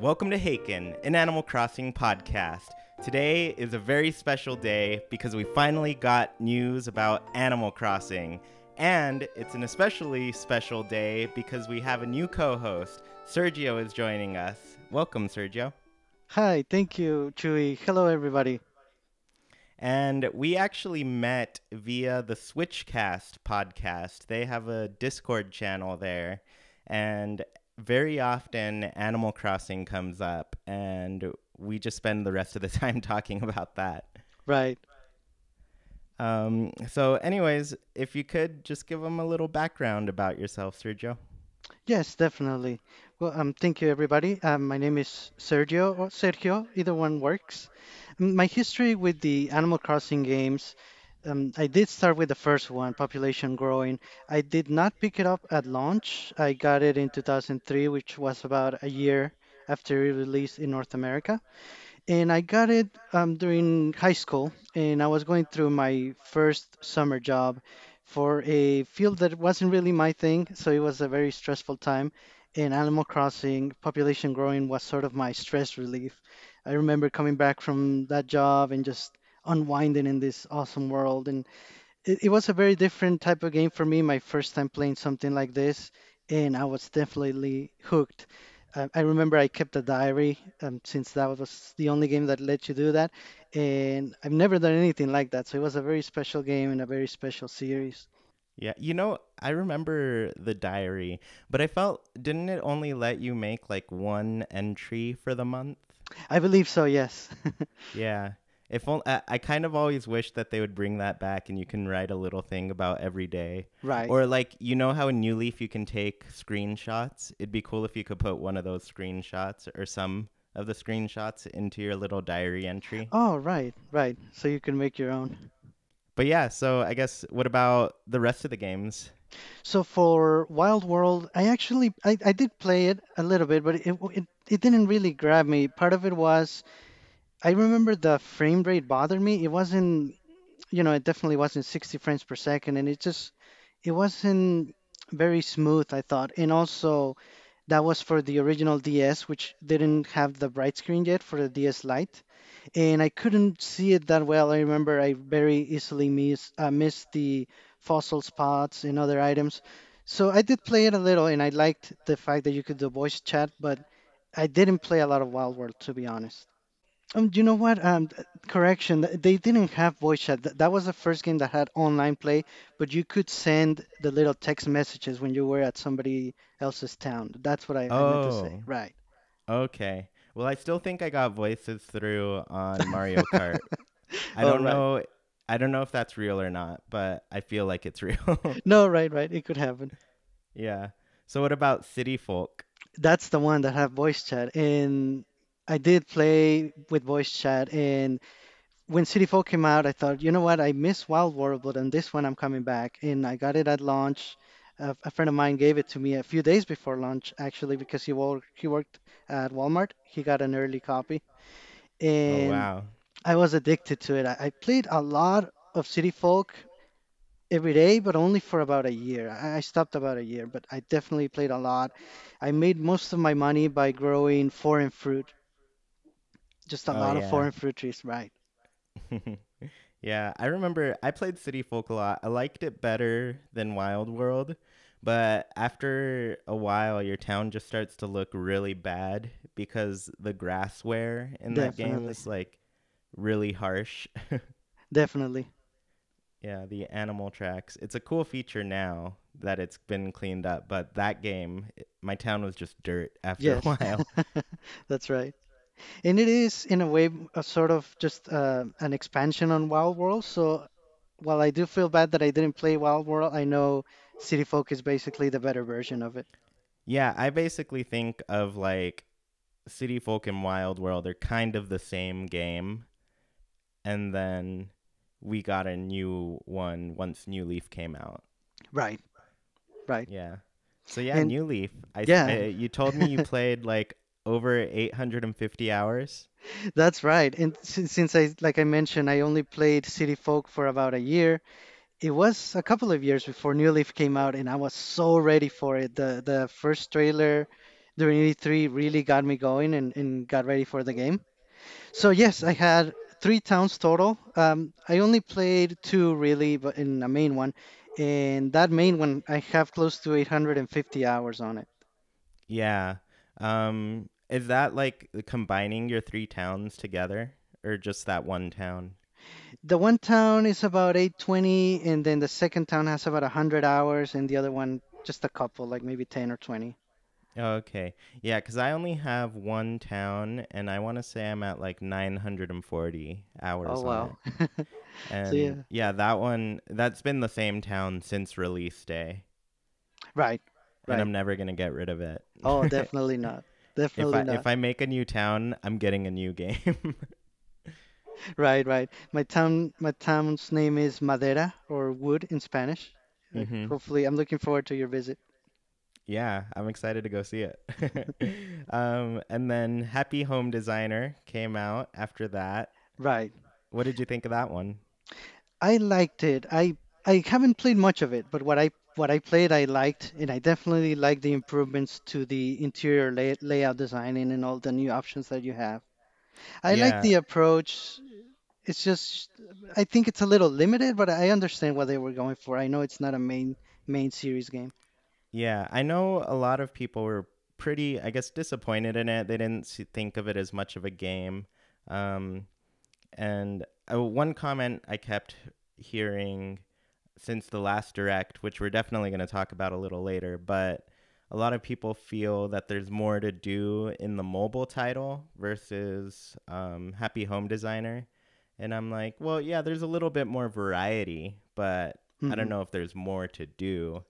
Welcome to Haken, an Animal Crossing podcast. Today is a very special day because we finally got news about Animal Crossing. And it's an especially special day because we have a new co-host. Sergio is joining us. Welcome, Sergio. Hi, thank you, Chewy. Hello, everybody. And we actually met via the Switchcast podcast. They have a Discord channel there. And very often Animal Crossing comes up, and we just spend the rest of the time talking about that. Right. So, anyways, if you could just give them a little background about yourself, Sergio. Yes, definitely. Well, thank you, everybody. My name is Sergio or Sergio. Either one works. My history with the Animal Crossing games, I did start with the first one, Population Growing. I did not pick it up at launch. I got it in 2003, which was about a year after it released in North America. And I got it during high school, and I was going through my first summer job for a field that wasn't really my thing, so it was a very stressful time. And Animal Crossing, population growing was sort of my stress relief. I remember coming back from that job and just unwinding in this awesome world. And it was a very different type of game for me, my first time playing something like this, and I was definitely hooked. I remember I kept a diary since that was the only game that let you do that, and I've never done anything like that. So it was a very special game and a very special series. Yeah, I remember the diary, but I felt, didn't it only let you make like one entry for the month? I believe so, yes. Yeah. If only, I kind of always wish that they would bring that back and you can write a little thing about every day. Right. Or like, you know how in New Leaf you can take screenshots? It'd be cool if you could put one of those screenshots or some of the screenshots into your little diary entry. Oh, right, right. So you can make your own. But yeah, so I guess what about the rest of the games? So for Wild World, I did play it a little bit, but it didn't really grab me. Part of it was I remember the frame rate bothered me. It wasn't, it definitely wasn't 60 frames per second, and it wasn't very smooth, I thought. And also, that was for the original DS, which didn't have the bright screen yet for the DS Lite, and I couldn't see it that well. I remember I very easily missed the fossil spots and other items. So I did play it a little, and I liked the fact that you could do voice chat, but I didn't play a lot of Wild World, to be honest. You know what? Correction, they didn't have voice chat. That was the first game that had online play, but you could send the little text messages when you were at somebody else's town. That's what I meant to say. Oh, Right. okay. Well, I still think I got voices through on Mario Kart. I Oh, don't right. know. I don't know if that's real or not, but I feel like it's real. No, right, right. It could happen. Yeah. So what about City Folk? That's the one that had voice chat, and I did play with voice chat. And when City Folk came out, I thought, you know what? I miss Wild World, but on this one, I'm coming back, and I got it at launch. A friend of mine gave it to me a few days before launch, actually, because he worked at Walmart. He got an early copy, Oh and wow. I was addicted to it. I played a lot of City Folk every day, but only for about a year. I stopped about a year, but I definitely played a lot. I made most of my money by growing foreign fruit, just a Oh lot of yeah. foreign fruit trees, right? Yeah, I remember I played City Folk a lot. I liked it better than Wild World, but after a while your town just starts to look really bad because the grass wear in that game Definitely, is like really harsh. definitely. Yeah, the animal tracks. It's a cool feature now that it's been cleaned up, but that game, my town was just dirt after a Yes, while. that's right. And it is, in a way, a sort of just an expansion on Wild World. So while I do feel bad that I didn't play Wild World, I know City Folk is basically the better version of it. Yeah, I basically think of like City Folk and Wild World are kind of the same game, and then we got a new one once New Leaf came out. Right, right. Yeah. So yeah, And New Leaf. yeah, You told me you played like over 850 hours. that's right. And since like I mentioned, I only played City Folk for about a year. It was a couple of years before New Leaf came out, and I was so ready for it. The first trailer, during E3 really got me going and got ready for the game. So yes, I had three towns total. I only played two really, but in a main one, and that main one I have close to 850 hours on it. Yeah. Is that like combining your three towns together or just that one town? The one town is about 820, and then the second town has about 100 hours, and the other one just a couple, like maybe 10 or 20. Oh, okay. Yeah, because I only have one town and I want to say I'm at like 940 Oh hours on wow. it. So And yeah, yeah, that one, that's been the same town since release day. right, And right. I'm never going to get rid of it. Oh, definitely not. If Definitely I not. if I make a new town, I'm getting a new game. Right, right. My town's name is Madera or wood in Spanish. hmm Hopefully, I'm looking forward to your visit. Yeah, I'm excited to go see it. And then Happy Home Designer came out after that. Right. What did you think of that one? I liked it. I haven't played much of it, but what I played I liked, and I definitely like the improvements to the interior layout designing and all the new options that you have. I like Yeah, the approach. It's just I think it's a little limited, but I understand what they were going for. I know it's not a main series game. yeah. I know a lot of people were pretty, I guess, disappointed in it. They didn't think of it as much of a game. Um, and one comment I kept hearing since the last direct, which we're definitely going to talk about a little later, but a lot of people feel that there's more to do in the mobile title versus Happy Home Designer. And I'm like, well, yeah, there's a little bit more variety, but I don't Hmm. know if there's more to do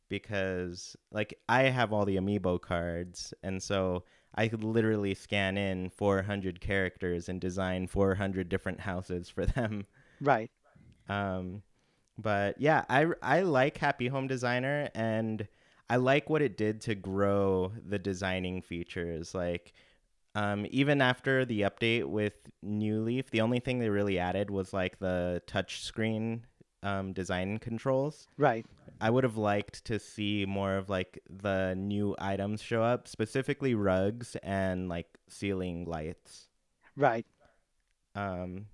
because, like, I have all the amiibo cards, and so I could literally scan in 400 characters and design 400 different houses for them. Right, Um, but yeah, I like Happy Home Designer and I like what it did to grow the designing features. Like even after the update with New Leaf, the only thing they really added was like the touch screen design controls. right, I would have liked to see more of like the new items show up, specifically rugs and like ceiling lights. right. Um,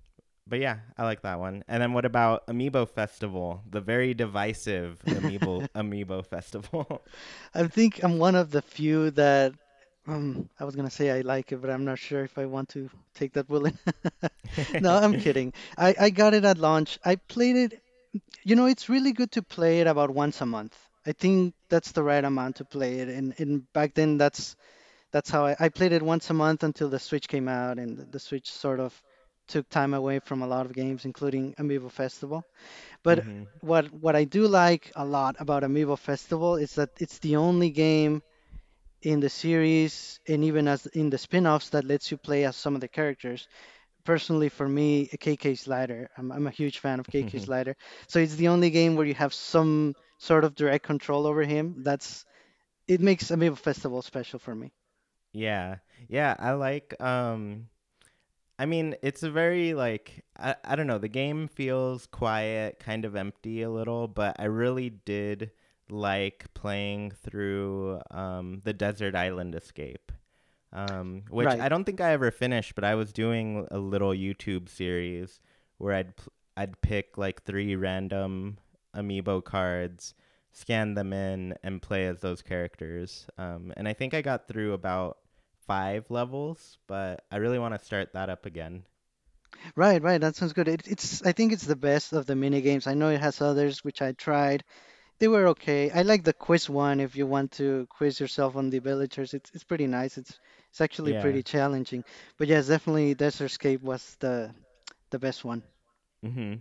but yeah, I like that one. And then what about Amiibo Festival, the very divisive Amiibo Festival? I think I'm one of the few that I was gonna say I like it, but I'm not sure if I want to take that bullet. No, I'm kidding. I got it at launch. I played it. It's really good to play it about once a month. I think that's the right amount to play it. And back then, that's how I played it once a month until the Switch came out, and the Switch sort of took time away from a lot of games, including Amiibo Festival. But hmm what I do like a lot about Amiibo Festival is that it's the only game in the series and even as in the spin-offs that lets you play as some of the characters. Personally, for me, KK Slider, I'm a huge fan of KK Slider. So it's the only game where you have some sort of direct control over him. It makes Amiibo Festival special for me. Yeah. Yeah, I like I mean, it's a very like I don't know, the game feels quiet, kind of empty a little, but I really did like playing through the Desert Island Escape. Which Right, I don't think I ever finished, but I was doing a little YouTube series where I'd pick like three random amiibo cards, scan them in, and play as those characters. And I think I got through about 5 levels, but I really want to start that up again. right. That sounds good. I think it's the best of the mini games. I know it has others which I tried. They were okay. I like the quiz one if you want to quiz yourself on the villagers. It's pretty nice. It's actually Yeah. pretty challenging. But yes, definitely Desert Escape was the best one. Mm-hmm.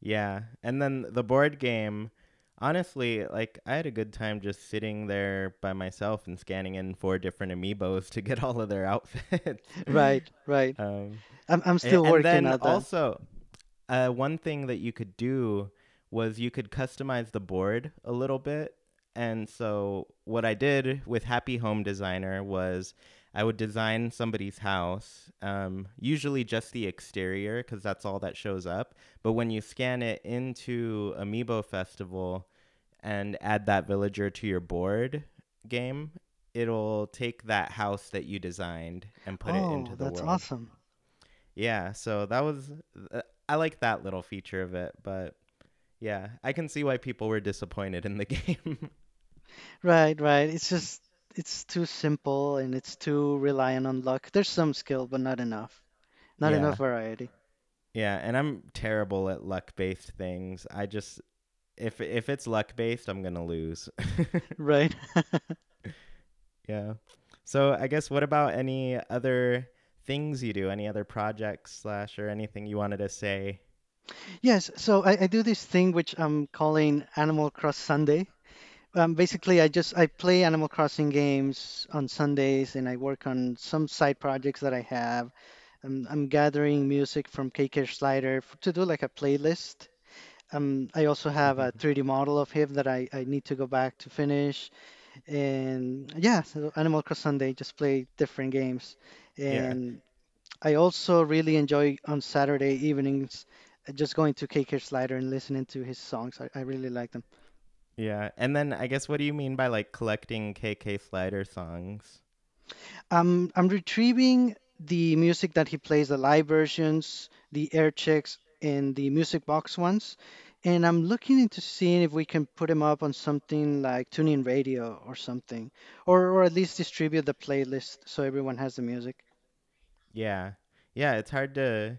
Yeah. And then the board game, honestly, like I had a good time just sitting there by myself and scanning in 4 different amiibos to get all of their outfits. Right, right. um, I'm still and working then on that. also, one thing that you could do was you could customize the board a little bit. And so what I did with Happy Home Designer was I would design somebody's house, usually just the exterior because that's all that shows up. But when you scan it into Amiibo Festival and add that villager to your board game, it'll take that house that you designed and put it into Oh, the that's world. awesome. Yeah, so that was I like that little feature of it, but yeah, I can see why people were disappointed in the game. Right, right. It's too simple and it's too reliant on luck. There's some skill, but not enough. Not enough Yeah. variety. Yeah, and I'm terrible at luck-based things. I just if it's luck-based, I'm going to lose. Right. Yeah. So, I guess what about any other things you do? Any other projects slash or anything you wanted to say? Yes, so I do this thing which I'm calling Animal Cross Sunday. Basically, I play Animal Crossing games on Sundays, and I work on some side projects that I have. I'm gathering music from KK Slider to do like a playlist. I also have a 3D model of him that I need to go back to finish. And yeah, so Animal Cross Sunday, just play different games. Yeah. And I also really enjoy on Saturday evenings just going to KK Slider and listening to his songs. I really like them. Yeah. And then I guess what do you mean by like collecting KK Slider songs? I'm retrieving the music that he plays, the live versions, the air checks, and the music box ones. And I'm looking into seeing if we can put them up on something like TuneIn Radio or something, or at least distribute the playlist so everyone has the music. Yeah. Yeah, it's hard to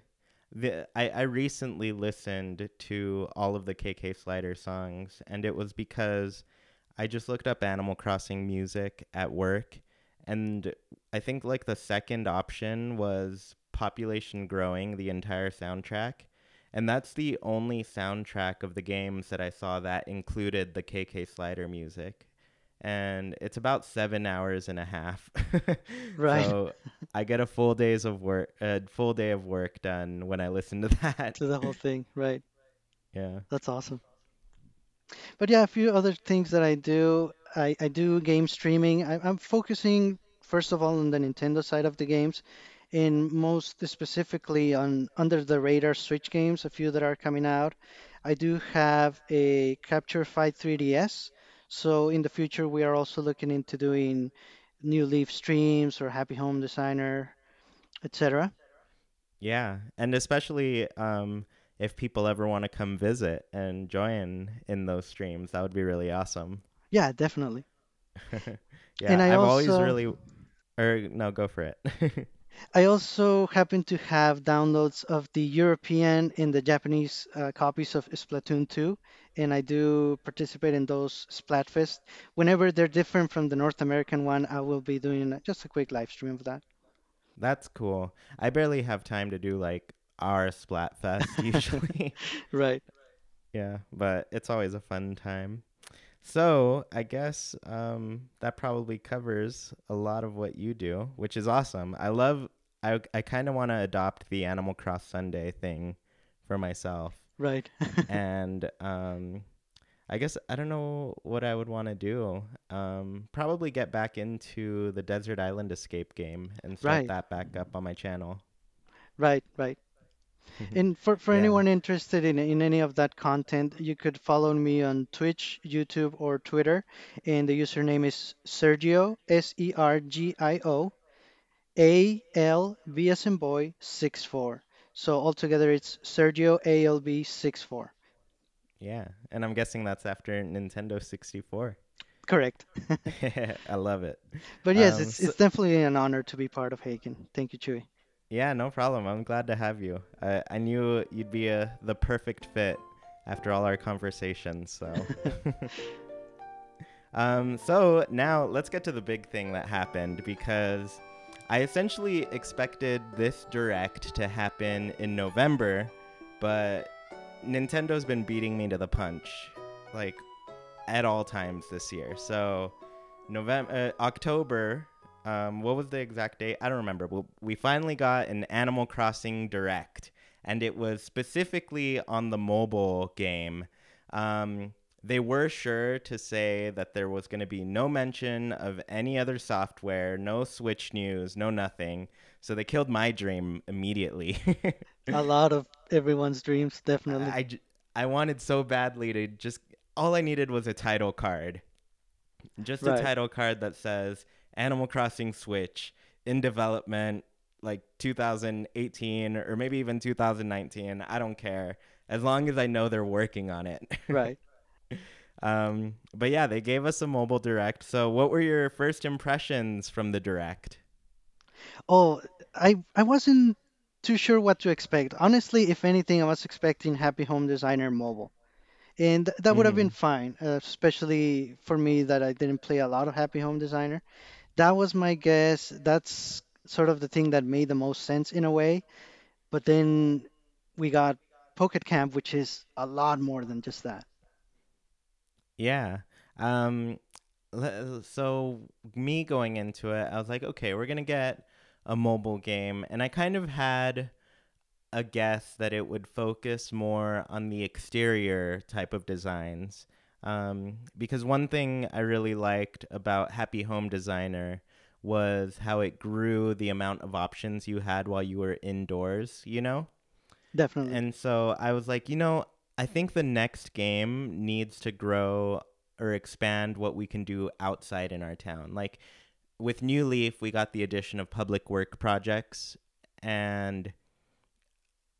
I recently listened to all of the KK Slider songs, and it was because I just looked up Animal Crossing music at work, and I think like the second option was Population Growing, the entire soundtrack. And that's the only soundtrack of the games that I saw that included the KK Slider music. And it's about 7 hours and a half. Right, So I get a full day of work done when I listen to that. to the whole thing. Right. Yeah. That's awesome. But yeah, a few other things that I do. I do game streaming. I'm focusing first of all on the Nintendo side of the games, and most specifically on under the radar Switch games, a few that are coming out. I do have a Capture Fight 3DS, so in the future we are also looking into doing New Leaf streams or Happy Home Designer, etc. Yeah, and especially if people ever want to come visit and join in those streams, that would be really awesome. Yeah, definitely. And Yeah, I've always really, or no, go for it. I also happen to have downloads of the European and the Japanese copies of Splatoon 2, and I do participate in those Splatfest. Whenever they're different from the North American one, I will be doing just a quick live stream of that. That's cool. I barely have time to do like our Splatfest usually. Right, Yeah, but it's always a fun time. So I guess that probably covers a lot of what you do, which is awesome. I kind of want to adopt the Animal Cross Sunday thing for myself. right, And I guess I don't know what I would want to do. Probably get back into the Desert Island Escape game and start right, that back up on my channel. right. And for Yeah, anyone interested in any of that content, you could follow me on Twitch, YouTube, or Twitter, and the username is Sergio, Sergio ALB as in boy 64. So altogether it's Sergio ALB 64. yeah. And I'm guessing that's after Nintendo 64. Correct. I love it. But yes, Um, so, it's definitely an honor to be part of Haken. Thank you, Chewy. yeah, no problem. I'm glad to have you. I knew you'd be the perfect fit after all our conversations. So, so now let's get to the big thing that happened because I essentially expected this direct to happen in November, but Nintendo's been beating me to the punch, like at all times this year. So November, October. What was the exact date? I don't remember. But we finally got an Animal Crossing Direct, and it was specifically on the mobile game. They were sure to say that there was going to be no mention of any other software, no Switch news, no nothing. So they killed my dream immediately. A lot of everyone's dreams, definitely. I, j- I wanted so badly to just, all I needed was a title card. Just a Right. title card that says Animal Crossing Switch in development like 2018 or maybe even 2019. I don't care. As long as I know they're working on it. Right. But yeah, they gave us a mobile direct. So what were your first impressions from the direct? Oh, I wasn't too sure what to expect. Honestly, if anything, I was expecting Happy Home Designer mobile. And that would have been Mm-hmm. fine, especially for me that I didn't play a lot of Happy Home Designer. That was my guess. That's sort of the thing that made the most sense in a way. But then we got Pocket Camp, which is a lot more than just that. Yeah. Um, so me going into it, I was like, okay, we're gonna get a mobile game, and I kind of had a guess that it would focus more on the exterior type of designs. Because one thing I really liked about Happy Home Designer was how it grew the amount of options you had while you were indoors, you know? Definitely. And so I was like, I think the next game needs to grow or expand what we can do outside in our town. Like with New Leaf, we got the addition of public work projects, and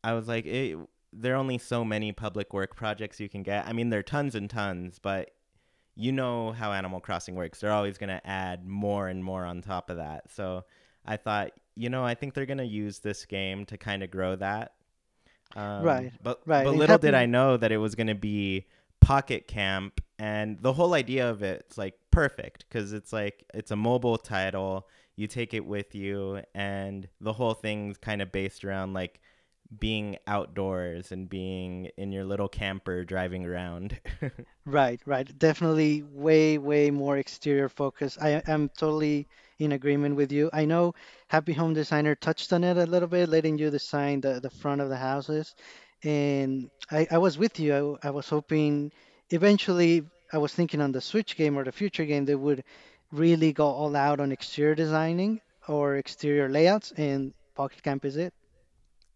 I was like, there are only so many public work projects you can get. I mean, there are tons and tons, but you know how Animal Crossing works. They're always going to add more and more on top of that. So I thought, I think they're going to use this game to kind of grow that. Right. But Right. And little did Happy I know that it was going to be Pocket Camp, and the whole idea of it's like perfect because it's like it's a mobile title. You take it with you, and the whole thing's kind of based around like being outdoors and being in your little camper driving around. Right, right. Definitely way, way more exterior focus. I am totally in agreement with you. I know Happy Home Designer touched on it a little bit, letting you design the front of the houses. And I was with you. I was hoping eventually, I was thinking on the Switch game or the future game, they would really go all out on exterior designing or exterior layouts, and Pocket Camp is it.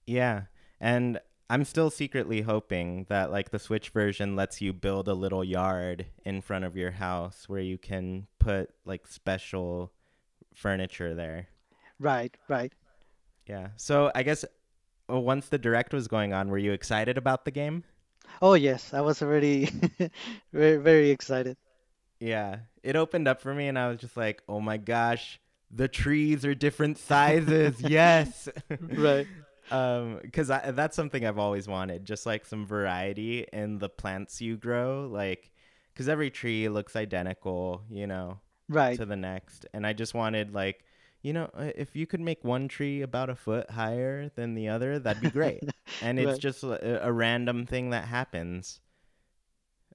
Yeah. And I'm still secretly hoping that like the Switch version lets you build a little yard in front of your house where you can put like special furniture there. Right, right. Yeah. So I guess once the direct was going on, were you excited about the game? Oh, yes, I was already very, very excited. Yeah. It opened up for me and I was just like, "Oh my gosh, the trees are different sizes." Yes. Right. Cuz that's something I've always wanted, just like some variety in the plants you grow, like cuz every tree looks identical, Right. to the next. And I just wanted like, if you could make one tree about a foot higher than the other, that'd be great. And it's Right. just a random thing that happens.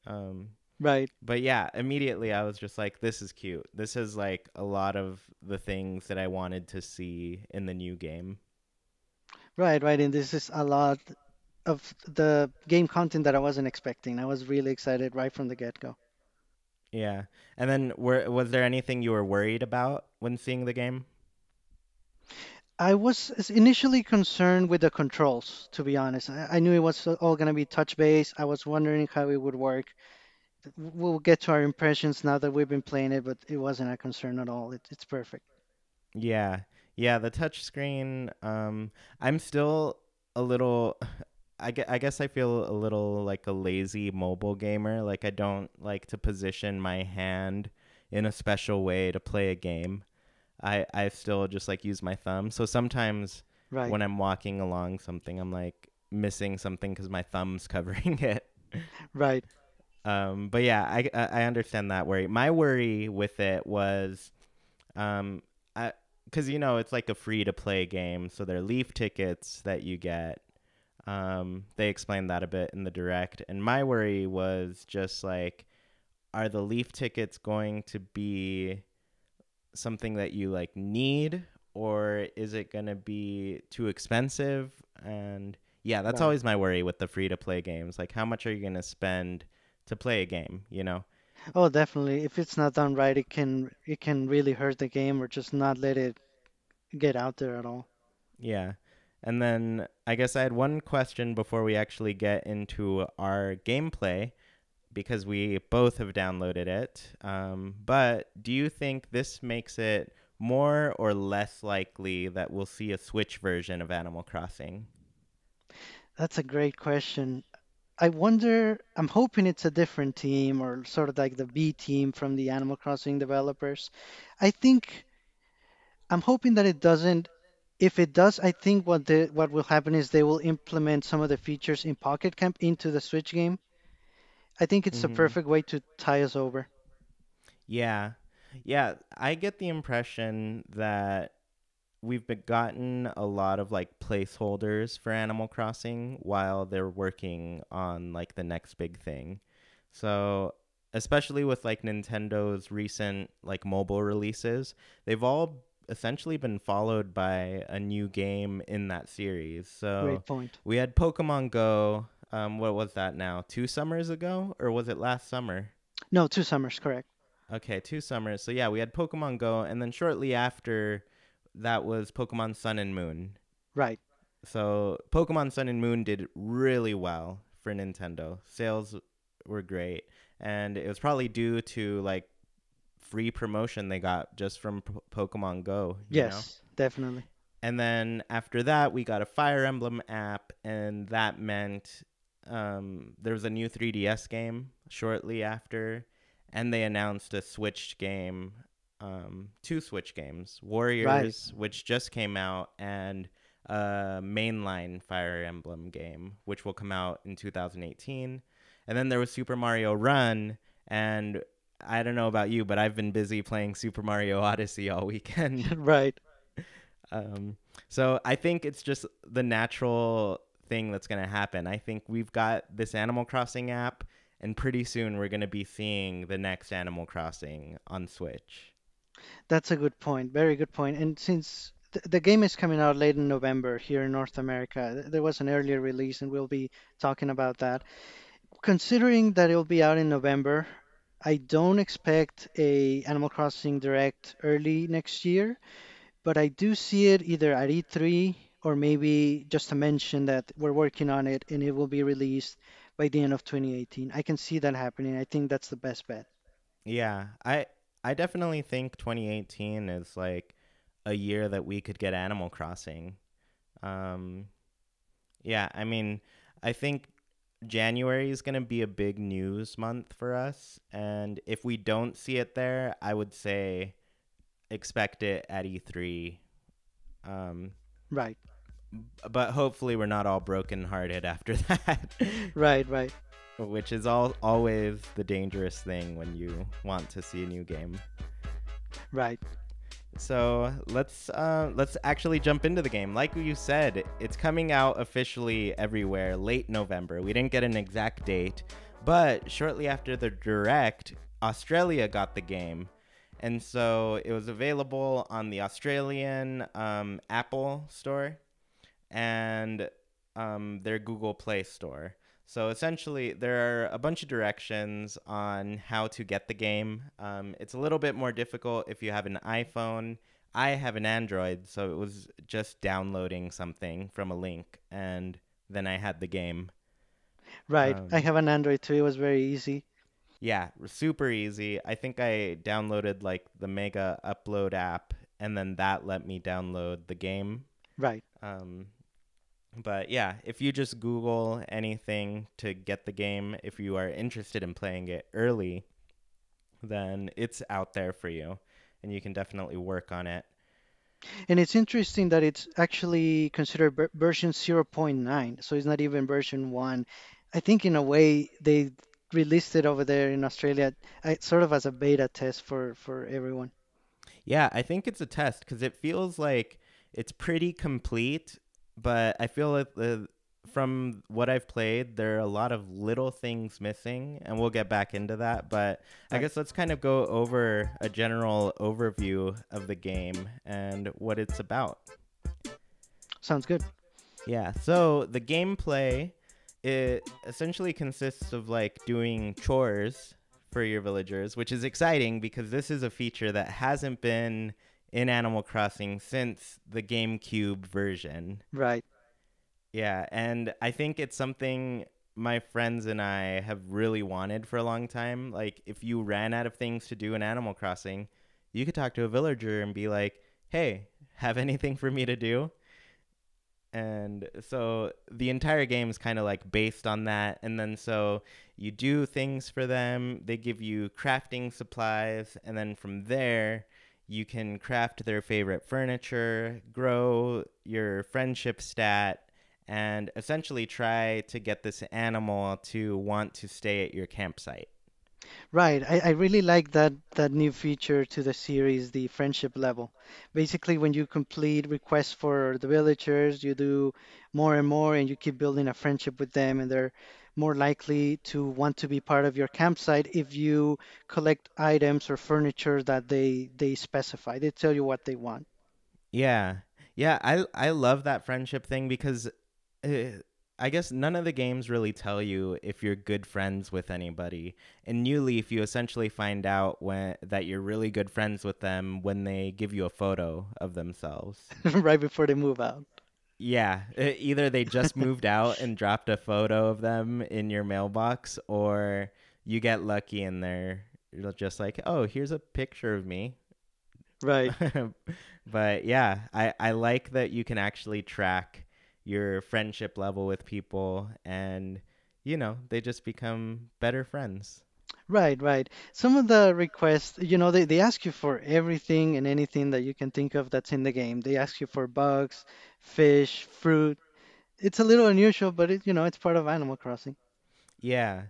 Um, Right. but yeah, immediately I was just like, this is cute. This is like a lot of the things that I wanted to see in the new game. Right. Right. And this is a lot of the game content that I wasn't expecting. I was really excited right from the get-go. Yeah. And then was there anything you were worried about when seeing the game? I was initially concerned with the controls, to be honest. I knew it was all going to be touch-based. I was wondering how it would work. We'll get to our impressions now that we've been playing it, but it wasn't a concern at all. It's perfect. Yeah. Yeah, the touch screen, I'm still a little I guess I feel a little like a lazy mobile gamer. Like I don't like to position my hand in a special way to play a game. I still just like use my thumb. So sometimes Right. when I'm walking along something, I'm like missing something because my thumb's covering it. Right. But yeah, I understand that worry. My worry with it was um, I because it's like a free to play game, so there are leaf tickets that you get. They explained that a bit in the direct, and my worry was just like, are the leaf tickets going to be something that you like need, or is it gonna be too expensive? And yeah, that's Right. always my worry with the free to play games. Like, how much are you gonna spend to play a game? Oh, definitely. If it's not done right, it can really hurt the game or just not let it get out there at all. Yeah. And then I guess I had one question before we actually get into our gameplay. because we both have downloaded it. But do you think this makes it more or less likely that we'll see a Switch version of Animal Crossing? That's a great question. I wonder, I'm hoping it's a different team or sort of like the B team from the Animal Crossing developers. I think I'm hoping that it doesn't. If it does, I think what will happen is they will implement some of the features in Pocket Camp into the Switch game. I think it's a Mm-hmm. perfect way to tie us over. Yeah. Yeah, I get the impression that gotten a lot of like placeholders for Animal Crossing while they're working on like the next big thing. So, especially with like Nintendo's recent like mobile releases, they've all essentially been followed by a new game in that series. So, Great point. we had Pokemon Go. What was that now? 2 summers ago, or was it last summer? No, 2 summers, correct. Okay, 2 summers. So yeah, we had Pokemon Go, and then shortly after that was Pokemon Sun and Moon. Right. So Pokemon Sun and Moon did really well for Nintendo. Sales were great, and it was probably due to like free promotion they got just from Pokemon Go, you know? Yes, definitely. And then after that, we got a Fire Emblem app, and that meant there was a new 3DS game shortly after, and they announced a Switch game, two Switch games, Right. Warriors, which just came out, and a mainline Fire Emblem game, which will come out in 2018. And then there was Super Mario Run, and I don't know about you, but I've been busy playing Super Mario Odyssey all weekend. Right. Um, so I think it's just the natural thing that's going to happen. I think we've got this Animal Crossing app, and pretty soon we're going to be seeing the next Animal Crossing on Switch. That's a good point. Very good point. And since the game is coming out late in November here in North America, there was an earlier release, and we'll be talking about that. Considering that it'll be out in November, I don't expect a Animal Crossing Direct early next year, but I do see it either at E3 or maybe just to mention that we're working on it and it will be released by the end of 2018. I can see that happening. I think that's the best bet. Yeah, I definitely think 2018 is like a year that we could get Animal Crossing. Um, yeah, I mean, I think January is going to be a big news month for us, and if we don't see it there, I would say expect it at E3. Um, Right, but hopefully we're not all brokenhearted after that, right, right, which is always the dangerous thing when you want to see a new game. right. So let's actually jump into the game. Like you said, it's coming out officially everywhere late November. We didn't get an exact date, but shortly after the direct, Australia got the game, and so it was available on the Australian Apple Store and their Google Play Store. So essentially, there are a bunch of directions on how to get the game. It's a little bit more difficult if you have an iPhone. I have an Android, so it was just downloading something from a link, and then I had the game. Right. I Um, have an Android too. It was very easy. yeah, super easy. I think I downloaded like the Mega Upload app, and then that let me download the game. Right. Um, But yeah, if you just Google anything to get the game, if you are interested in playing it early, then it's out there for you and you can definitely work on it. And it's interesting that it's actually considered version zero point 0.9, so it's not even version 1. I think in a way they released it over there in Australia sort of as a beta test for everyone. Yeah, I think it's a test because it feels like it's pretty complete, but I feel like from what I've played, there are a lot of little things missing, and we'll get back into that. But I Right. guess let's kind of go over a general overview of the game and what it's about. Sounds good. Yeah, so the gameplay, it essentially consists of like doing chores for your villagers, which is exciting because this is a feature that hasn't been in Animal Crossing since the GameCube version. Right. Yeah, and I think it's something my friends and I have really wanted for a long time. Like, if you ran out of things to do in Animal Crossing, you could talk to a villager and be like, hey, have anything for me to do? And so the entire game is kind of like based on that. And then so you do things for them, they give you crafting supplies, and then from there, you can craft their favorite furniture, grow your friendship stat, and essentially try to get this animal to want to stay at your campsite. Right. I really like that new feature to the series, the friendship level. Basically, when you complete requests for the villagers, you do more and more, and you keep building a friendship with them, and they're more likely to want to be part of your campsite if you collect items or furniture that they specify. They tell you what they want. Yeah. Yeah, I love that friendship thing because uh, I guess none of the games really tell you if you're good friends with anybody. In New Leaf, you essentially find out when that you're really good friends with them when they give you a photo of themselves. Right before they move out. Yeah, either they just moved out and dropped a photo of them in your mailbox, or you get lucky and they're just like, "Oh, here's a picture of me." Right. But yeah, I like that you can actually track your friendship level with people and they just become better friends. Right, right. Some of the requests, they ask you for everything and anything that you can think of that's in the game. They ask you for bugs, fish, fruit. It's a little unusual, but it's part of Animal Crossing. Yeah.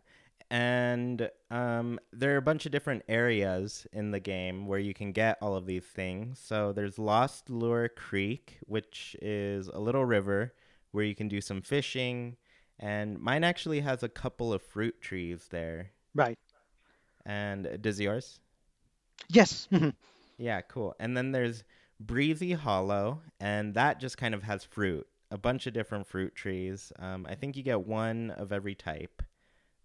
And there are a bunch of different areas in the game where you can get all of these things. So there's Lost Lure Creek, which is a little river where you can do some fishing. And mine actually has a couple of fruit trees there. Right. And does yours? Yes. Yeah, cool. And then there's Breezy Hollow, and that just kind of has fruit, a bunch of different fruit trees. I think you get one of every type,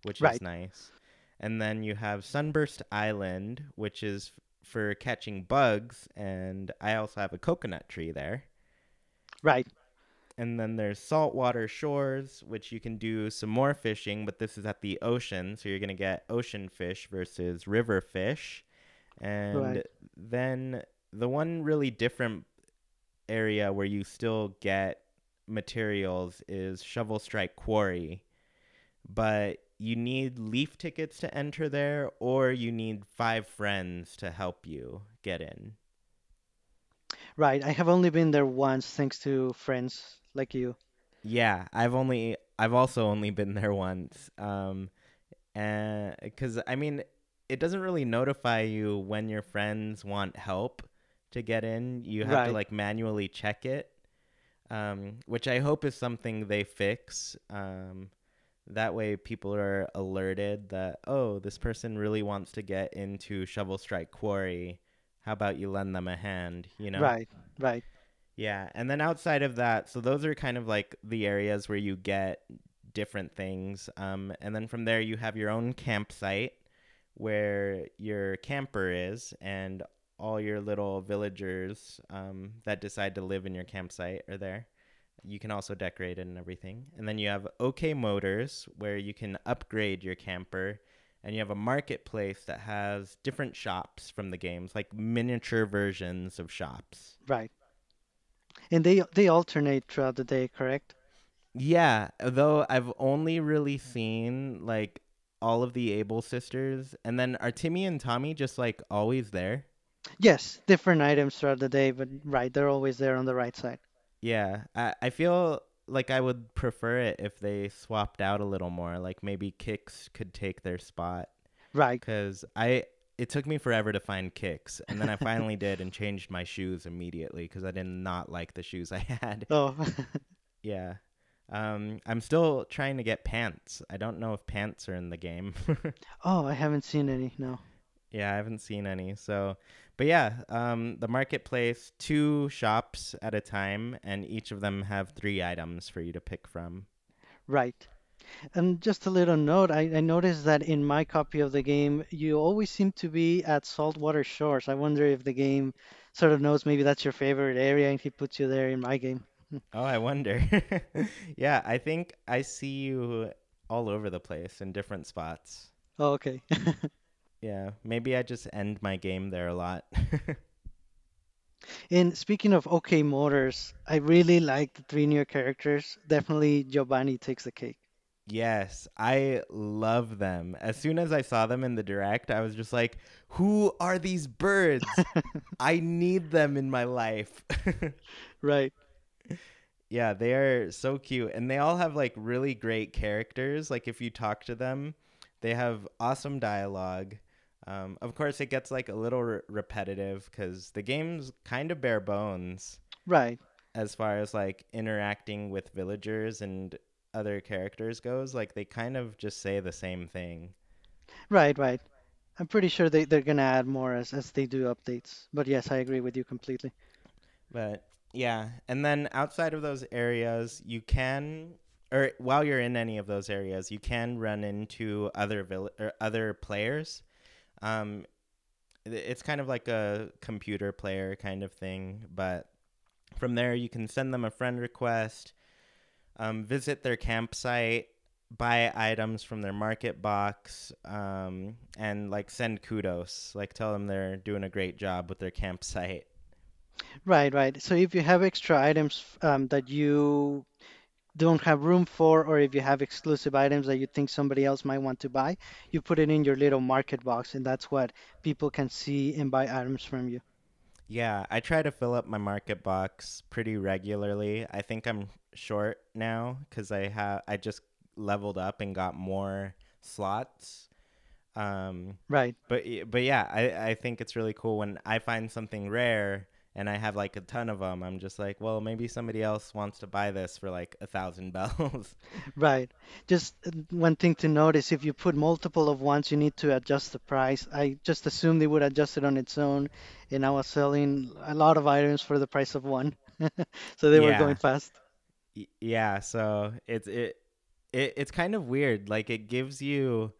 which is Right, nice. And then you have Sunburst Island, which is for catching bugs, and I also have a coconut tree there. right, And then there's Saltwater Shores, which you can do some more fishing, but this is at the ocean, so you're going to get ocean fish versus river fish. And right, then the one really different area where you still get materials is Shovel Strike Quarry, but you need leaf tickets to enter there, or you need 5 friends to help you get in. right. I have only been there once, thanks to friends like you. Yeah, I've also only been there once. And because I mean, it doesn't really notify you when your friends want help to get in. You have to Right, like manually check it, which I hope is something they fix. That way, people are alerted that, oh, this person really wants to get into Shovel Strike Quarry. How about you lend them a hand, you know? right, right, Yeah. And then outside of that, so those are kind of like the areas where you get different things. And then from there, you have your own campsite where your camper is, and all your little villagers that decide to live in your campsite are there. You can also decorate it and everything. And then you have OK Motors, where you can upgrade your camper. And you have a marketplace that has different shops from the games, like miniature versions of shops. right. And they alternate throughout the day, correct? Yeah, though I've only really seen like all of the Able sisters, and then are Timmy and Tommy just like always there? Yes, different items throughout the day, but right, they're always there on the right side. Yeah, I feel like I would prefer it if they swapped out a little more. Like maybe Kix could take their spot, Right. because it took me forever to find Kix, and then I finally did and changed my shoes immediately because I did not like the shoes I had. Oh, Yeah. I'm still trying to get pants. I don't know if pants are in the game. oh, I haven't seen any. No. Yeah, I haven't seen any. So, but yeah, the marketplace, 2 shops at a time, and each of them have 3 items for you to pick from. Right. And just a little note, I noticed that in my copy of the game, you always seem to be at Saltwater Shores. I wonder if the game sort of knows maybe that's your favorite area and he puts you there in my game. Oh, I wonder. Yeah, I think I see you all over the place in different spots. Oh, okay. Yeah, maybe I just end my game there a lot. And speaking of OK Motors, I really like the three new characters. Definitely Giovanni takes the cake. Yes, I love them. As soon as I saw them in the direct, I was just like, who are these birds? I need them in my life. Right, Yeah, they are so cute. And they all have like really great characters. Like, if you talk to them, they have awesome dialogue. Of course, it gets like a little repetitive because the game's kind of bare bones right, as far as like interacting with villagers and other characters goes. Like, they kind of just say the same thing. right. I'm pretty sure they're gonna add more as they do updates. But yes, I agree with you completely. But yeah, and then outside of those areas, you can, or while you're in any of those areas, you can run into or other players. Um, it's kind of like a computer player kind of thing, but from there you can send them a friend request, visit their campsite, buy items from their market box, and like send kudos, like tell them they're doing a great job with their campsite. Right. So if you have extra items that you don't have room for, or if you have exclusive items that you think somebody else might want to buy, you put it in your little market box, and that's what people can see and buy items from you. Yeah, I try to fill up my market box pretty regularly. I think I'm short now because I just leveled up and got more slots. Um, Right. but yeah, I think it's really cool when I find something rare and I have like a ton of them. I'm just like, well, maybe somebody else wants to buy this for like 1,000 bells. Right. Just one thing to notice, if you put multiple of ones, you need to adjust the price. I just assumed they would adjust it on its own, and I was selling a lot of items for the price of one. So they were going Yeah, fast. yeah. So it's kind of weird. Like, it gives you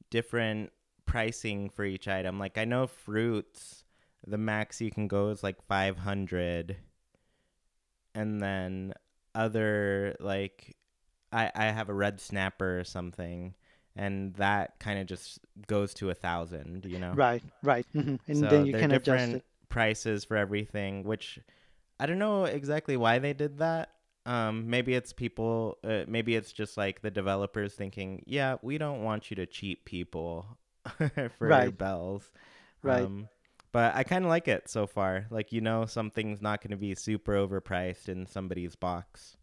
different pricing for each item. Like, I know fruits, the max you can go is like 500, and then other like I have a red snapper or something, and that kind of just goes to 1,000. Right. And then So you they're can adjust different it. prices for everything, which I don't know exactly why they did that. Maybe it's people. Maybe it's just like the developers thinking, yeah, we don't want you to cheat people for Right, bells. right. Um, but I kind of like it so far. Like, something's not going to be super overpriced in somebody's box.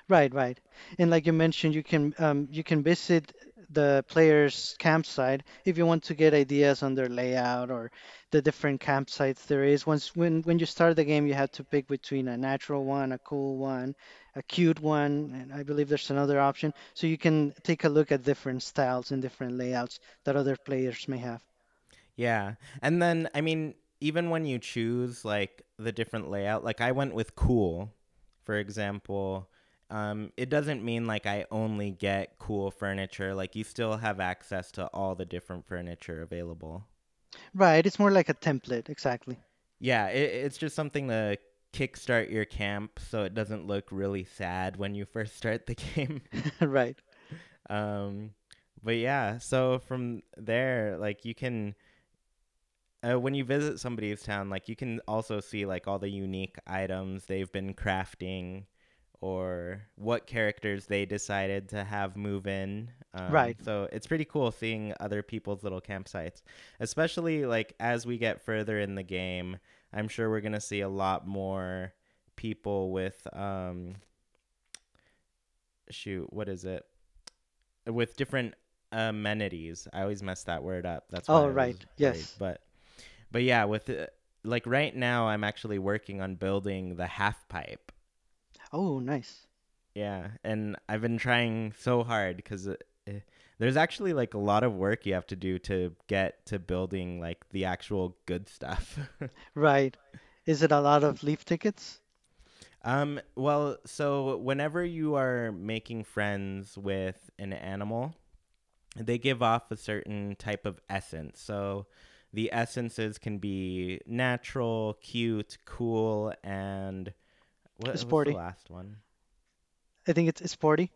Right. And like you mentioned, you can visit the player's campsite if you want to get ideas on their layout or the different campsites there is. When you start the game, you have to pick between a natural one, a cool one, a cute one, and I believe there's another option. So you can take a look at different styles and different layouts that other players may have. Yeah. And then, I mean, even when you choose like the different layout, like I went with cool, for example, it doesn't mean like I only get cool furniture. Like, you still have access to all the different furniture available. Right, it's more like a template, exactly. Yeah, it's just something to kickstart your camp so it doesn't look really sad when you first start the game. Right, Um, but yeah, so from there, like, you can when you visit somebody's town, like, you can also see like all the unique items they've been crafting or what characters they decided to have move in. right. So it's pretty cool seeing other people's little campsites, especially like as we get further in the game. I'm sure we're gonna see a lot more people with shoot, what is it? With different amenities. I always mess that word up. That's Oh, why I right. was worried. Yes. But yeah, with like right now, I'm actually working on building the half pipe. Oh, nice. Yeah, and I've been trying so hard because there's actually like a lot of work you have to do to get to building like the actual good stuff. Right. Is it a lot of leaf tickets? Well, so whenever you are making friends with an animal, they give off a certain type of essence. So the essences can be natural, cute, cool, and what's the Sporty. last one? I think it's sporty.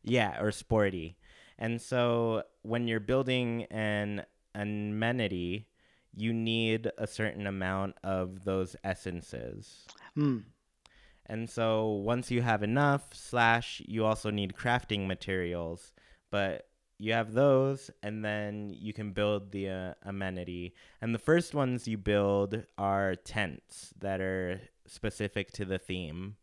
Yeah, or sporty. And so when you're building an amenity, you need a certain amount of those essences. Hmm. And so once you have enough, slash, you also need crafting materials. But you have those, and then you can build the amenity. And the first ones you build are tents that are specific to the theme.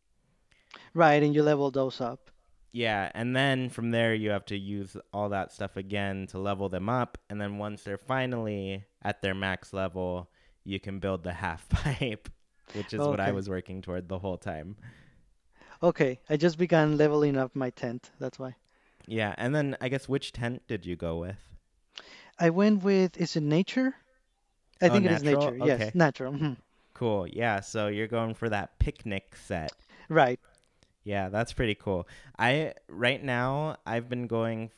Right, and you level those up. Yeah, and then from there you have to use all that stuff again to level them up, and then once they're finally at their max level, you can build the half pipe, which is what I Okay. was working toward the whole time. Okay, I just began leveling up my tent. That's why. Yeah, and then I guess which tent did you go with? I went with, is it nature? I Oh, think it is nature. natural? Yes, Okay. natural. Mhm. Cool. Yeah, so you're going for that picnic set. Right, Yeah, that's pretty cool. I right now I've been going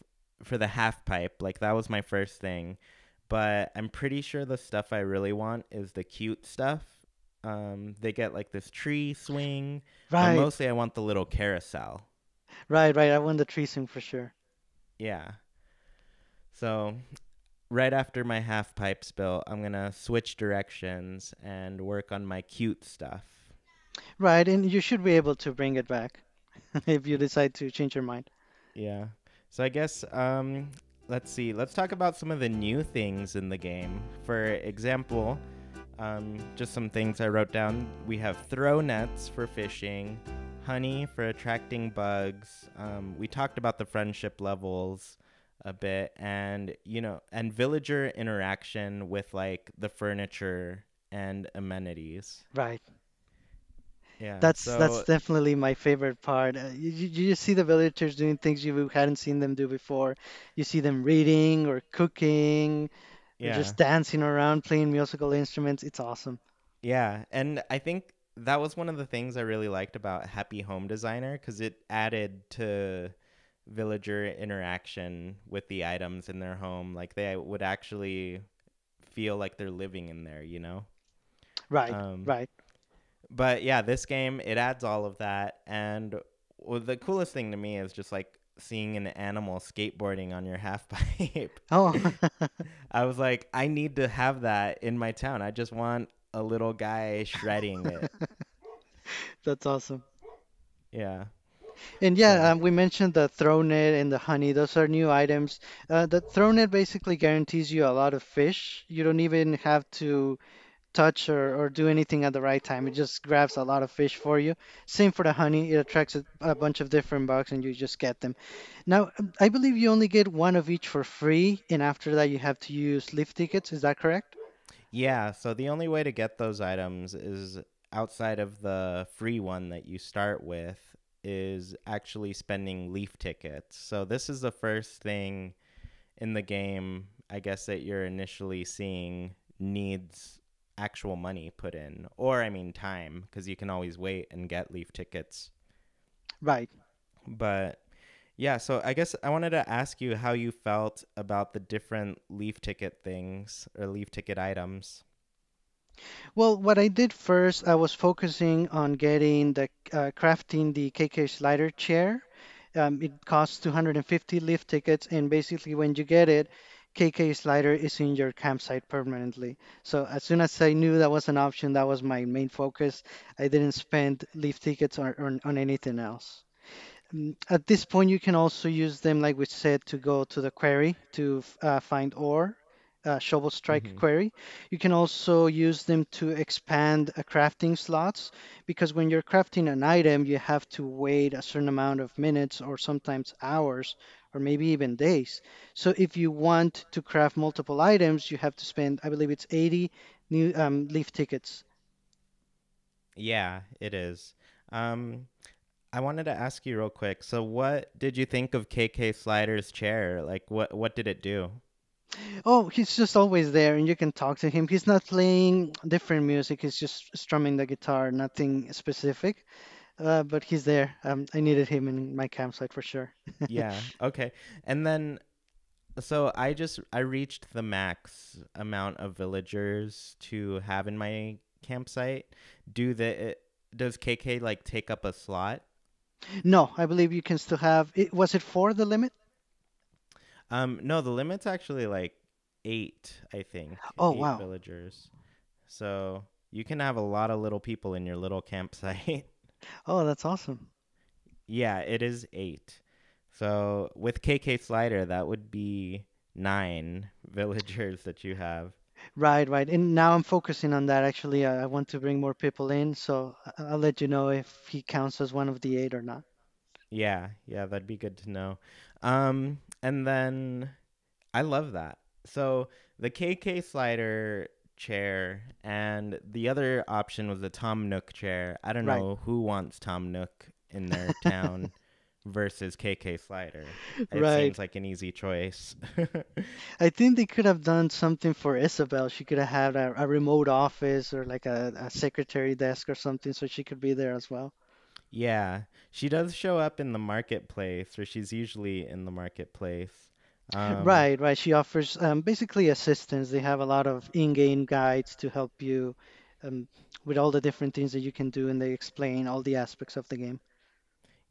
for the half pipe. Like that was my first thing, but I'm pretty sure the stuff I really want is the cute stuff. They get like this tree swing, but right, mostly I want the little carousel. right. I won the tree sim for sure. Yeah. So right after my half pipe spill, I'm gonna switch directions and work on my cute stuff. Right, and you should be able to bring it back if you decide to change your mind. Yeah. So I guess let's see. Let's talk about some of the new things in the game. For example, just some things I wrote down. We have throw nets for fishing, honey for attracting bugs. We talked about the friendship levels a bit, and and villager interaction with like the furniture and amenities. Right. Yeah. That's So definitely my favorite part. You just see the villagers doing things you hadn't seen them do before. You see them reading or cooking or yeah. just dancing around, playing musical instruments. It's awesome. Yeah, and I think that was one of the things I really liked about Happy Home Designer because it added to villager interaction with the items in their home. Like they would actually feel like they're living in there. Right, Um, right. but yeah, this game it adds all of that, and the coolest thing to me is just like seeing an animal skateboarding on your half pipe. Oh, I was like, I need to have that in my town. I just want a little guy shredding it. that's awesome. Yeah. And yeah, So, we mentioned the throw net and the honey. Those are new items. The throw net basically guarantees you a lot of fish. You don't even have to touch or do anything at the right time. It just grabs a lot of fish for you. Same for the honey. It attracts a bunch of different bugs and you just get them. Now, I believe you only get one of each for free, and after that you have to use lift tickets. Is that correct? yeah, so the only way to get those items is outside of the free one that you start with is actually spending leaf tickets. So this is the first thing in the game, I guess, that you're initially seeing needs actual money put in, or I mean time, because you can always wait and get leaf tickets. Right. But yeah, so I guess I wanted to ask you how you felt about the different leaf ticket things or leaf ticket items. Well, what I did first, I was focusing on getting the crafting the KK slider chair. It costs 250 lift tickets, and basically when you get it, KK slider is in your campsite permanently. So as soon as I knew that was an option, that was my main focus. I didn't spend lift tickets on anything else. At this point, you can also use them, like we said, to go to the quarry to find ore, shovel strike Hmm. quarry. You can also use them to expand crafting slots because when you're crafting an item, you have to wait a certain amount of minutes or sometimes hours or maybe even days. So if you want to craft multiple items, you have to spend, I believe it's 80 new leaf tickets. Yeah, it is. Um, I wanted to ask you real quick. So, what did you think of KK Slider's chair? Like, what did it do? Oh, he's just always there, and you can talk to him. He's not playing different music. He's just strumming the guitar, nothing specific. But he's there. I needed him in my campsite for sure. Yeah. Okay. And then, so I reached the max amount of villagers to have in my campsite. Does KK like take up a slot? No, I believe you can still have it. Was it for the limit? No, the limit's actually like eight, I think, Oh, eight wow. villagers. So you can have a lot of little people in your little campsite. Oh, that's awesome. Yeah, it is eight. So with KK Slider, that would be nine villagers that you have. Right, right. And now I'm focusing on that. Actually, I want to bring more people in, so I'll let you know if he counts as one of the eight or not. Yeah, yeah, that'd be good to know. And then I love that. So the KK Slider chair and the other option was the Tom Nook chair. I don't Right. know who wants Tom Nook in their town versus KK Slider. It Right. seems like an easy choice. I think they could have done something for Isabel. She could have had a remote office or like a secretary desk or something so she could be there as well. Yeah, she does show up in the marketplace, or she's usually in the marketplace. Um, Right, right. She offers basically assistance. They have a lot of in-game guides to help you um, with all the different things that you can do, and they explain all the aspects of the game.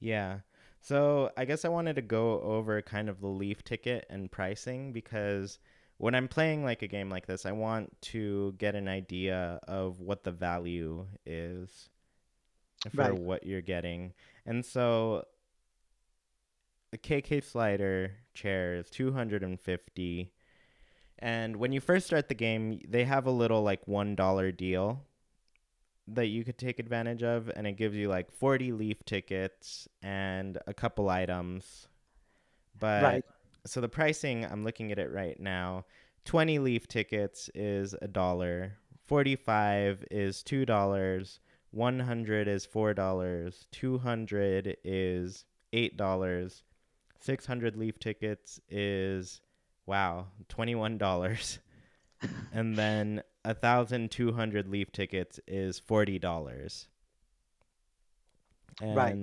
yeah. So I guess I wanted to go over kind of the Leaf ticket and pricing because when I'm playing like a game like this, I want to get an idea of what the value is for Right. what you're getting. And so the KK Slider chair is 250. And when you first start the game, they have a little like $1 deal that you could take advantage of, and it gives you like 40 Leaf tickets and a couple items. Right. But so the pricing, I'm looking at it right now. 20 Leaf tickets is $1. 45 is $2. 100 is $4. 200 is $8. 600 Leaf tickets is, wow, $21. And then 1,200 Leaf tickets is $40. Right.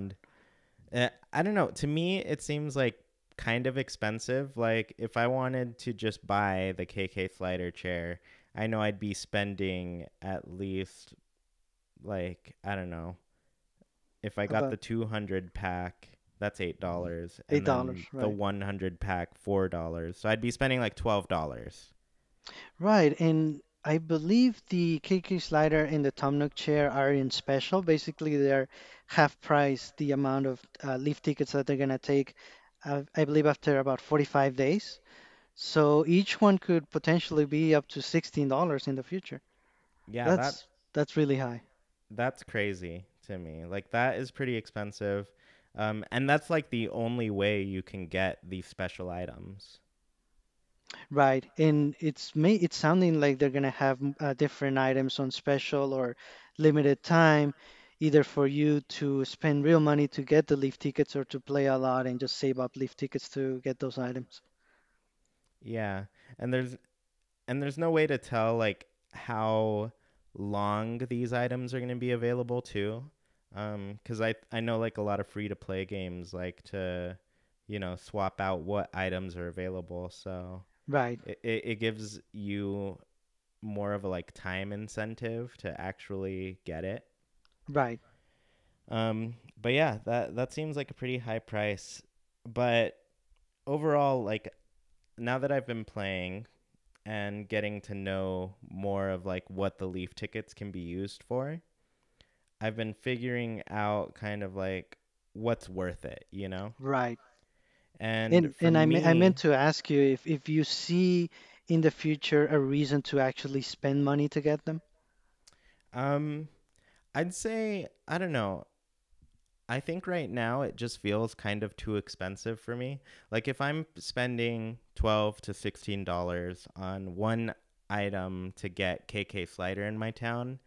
And I don't know. To me, it seems like kind of expensive. Like if I wanted to just buy the KK Slider chair, I know I'd be spending at least like I don't know. If I got the About 200 pack, that's $8, and $8. then the Right. 100 pack $4. So I'd be spending like $12. Right. And I believe the KK slider and the Tom Nook chair are in special. Basically, they're half price the amount of leaf tickets that they're gonna take. I believe after about 45 days. So each one could potentially be up to $16 in the future. Yeah, That's really high. that's crazy to me. Like that is pretty expensive. And that's like the only way you can get these special items. Right. And it's sounding like they're gonna have different items on special or limited time, either for you to spend real money to get the leaf tickets or to play a lot and just save up leaf tickets to get those items. Yeah. And there's no way to tell like how long these items are going to be available too. Cuz I know like a lot of free to play games like to swap out what items are available. So Right. it gives you more of a like time incentive to actually get it. Right. But yeah, that seems like a pretty high price. But overall, like now that I've been playing and getting to know more of like what the Leaf tickets can be used for, I've been figuring out kind of like what's worth it, you know? Right. And for And I meant me, to ask you if you see in the future a reason to actually spend money to get them. um I'd say I don't know. I think right now it just feels kind of too expensive for me. Like if I'm spending 12 to $16 on one item to get KK Slider in my town,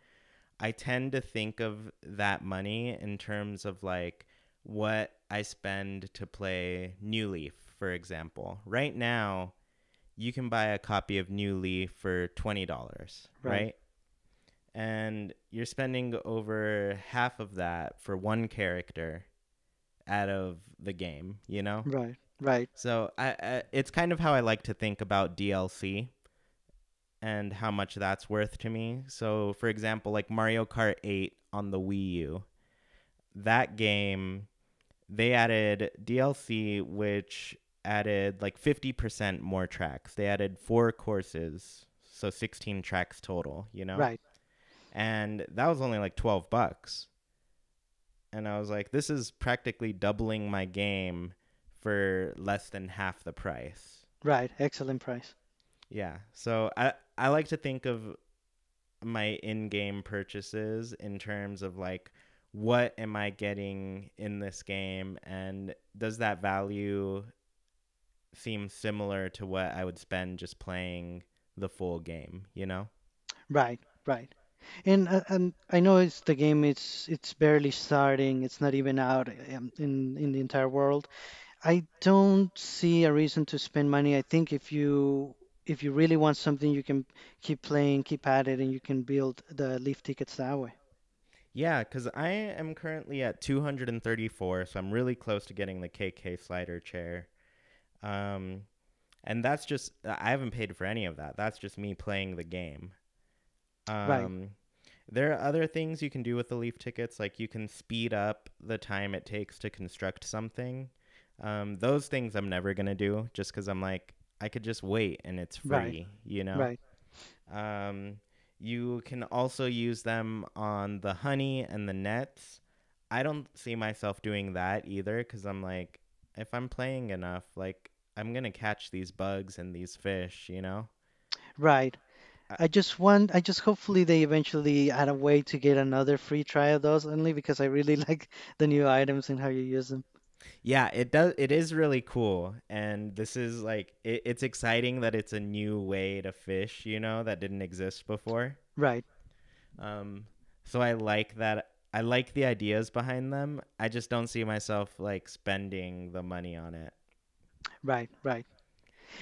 I tend to think of that money in terms of like what I spend to play New Leaf, for example. Right now, you can buy a copy of New Leaf for $20, Right. right? And you're spending over half of that for one character out of the game, you know? Right. Right. So it's kind of how I like to think about DLC and how much that's worth to me. So, for example, like Mario Kart 8 on the Wii U, that game, they added DLC, which added like 50% more tracks. They added 4 courses, so 16 tracks total, you know? Right, And that was only like $12. And I was like, this is practically doubling my game for less than half the price. right. Excellent price. Yeah. So I like to think of my in-game purchases in terms of like what am I getting in this game, and does that value seem similar to what I would spend just playing the full game, you know? Right, right. And I know it's the game. It's barely starting. It's not even out in the entire world. I don't see a reason to spend money. I think if you really want something, you can keep playing, keep at it, and you can build the leaf tickets that way. Yeah, because I am currently at 234, so I'm really close to getting the KK slider chair. Um, and that's just, I haven't paid for any of that. That's just me playing the game. Right, Um, there are other things you can do with the leaf tickets, like you can speed up the time it takes to construct something. Those things I'm never going to do just because I'm like, I could just wait and it's right, free, you know? right, Um, you can also use them on the honey and the nets. I don't see myself doing that either because I'm like, if I'm playing enough, like, I'm going to catch these bugs and these fish, you know? right. Uh, I just hopefully they eventually add a way to get another free try of those only because I really like the new items and how you use them. yeah, it does. It is really cool. And this is like, it's exciting that it's a new way to fish, you know, that didn't exist before. Right, Um, so I like that. I like the ideas behind them. I just don't see myself like spending the money on it. right, right.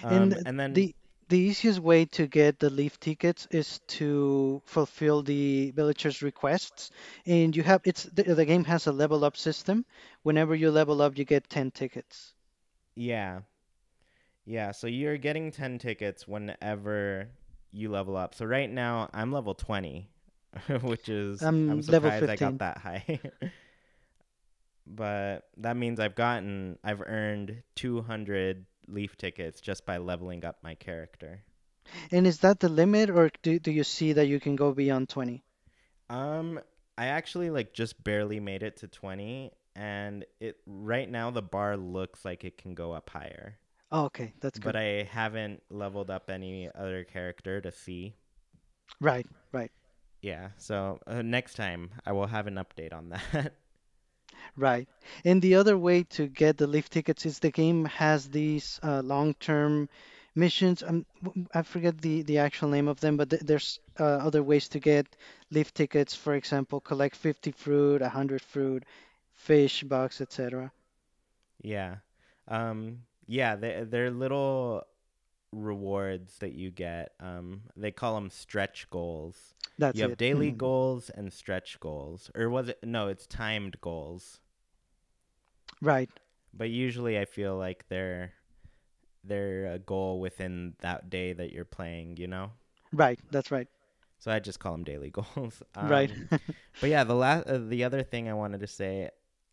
And And then the easiest way to get the leaf tickets is to fulfill the villagers' requests. And you have the game has a level up system. Whenever you level up, you get 10 tickets. yeah, yeah. So you're getting 10 tickets whenever you level up. So right now I'm level 20, which is I'm I'm level surprised I got 15. that high. But that means I've earned 200 leaf tickets just by leveling up my character. And is that the limit, or do you see that you can go beyond 20? Um, I actually like just barely made it to 20, and it right now the bar looks like it can go up higher. Oh, okay, that's But good. I haven't leveled up any other character to see. Right, right. Yeah, so next time I will have an update on that. Right. And the other way to get the lift tickets is the game has these long-term missions. I forget the actual name of them, but there's other ways to get lift tickets. For example, collect 50 fruit, 100 fruit, fish, bugs, etc. Yeah. Yeah, they're little rewards that you get. They call them stretch goals. That's You have it. daily goals and stretch goals. Or was it? No, it's timed goals. Right, But usually I feel like they're a goal within that day that you're playing, you know? right. That's right. So I just call them daily goals. Right, But yeah, the other thing I wanted to say,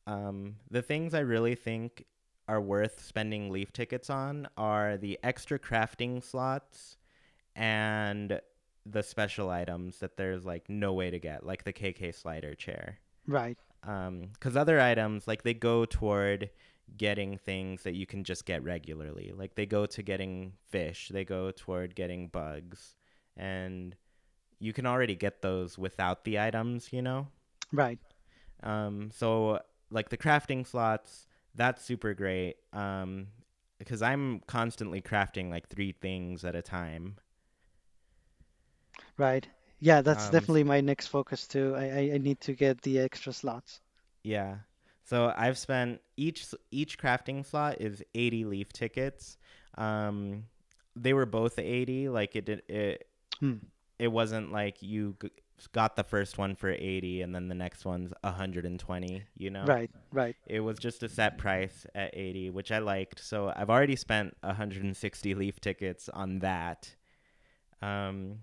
the things I really think are worth spending leaf tickets on are the extra crafting slots and the special items that there's like no way to get, like the KK slider chair. right, Because other items, like they go toward getting things that you can just get regularly. Like they go to getting fish, they go toward getting bugs, and you can already get those without the items, you know? right, So like the crafting slots, that's super great. Because I'm constantly crafting like 3 things at a time. right. Yeah, that's Um, s- definitely my next focus too. I need to get the extra slots. yeah. So I've spent each crafting slot is 80 leaf tickets. Um, they were both 80. Like Hmm. it wasn't like got the first one for 80 and then the next one's 120, you know? Right, right, It was just a set price at 80, which I liked. So I've already spent 160 leaf tickets on that. Um,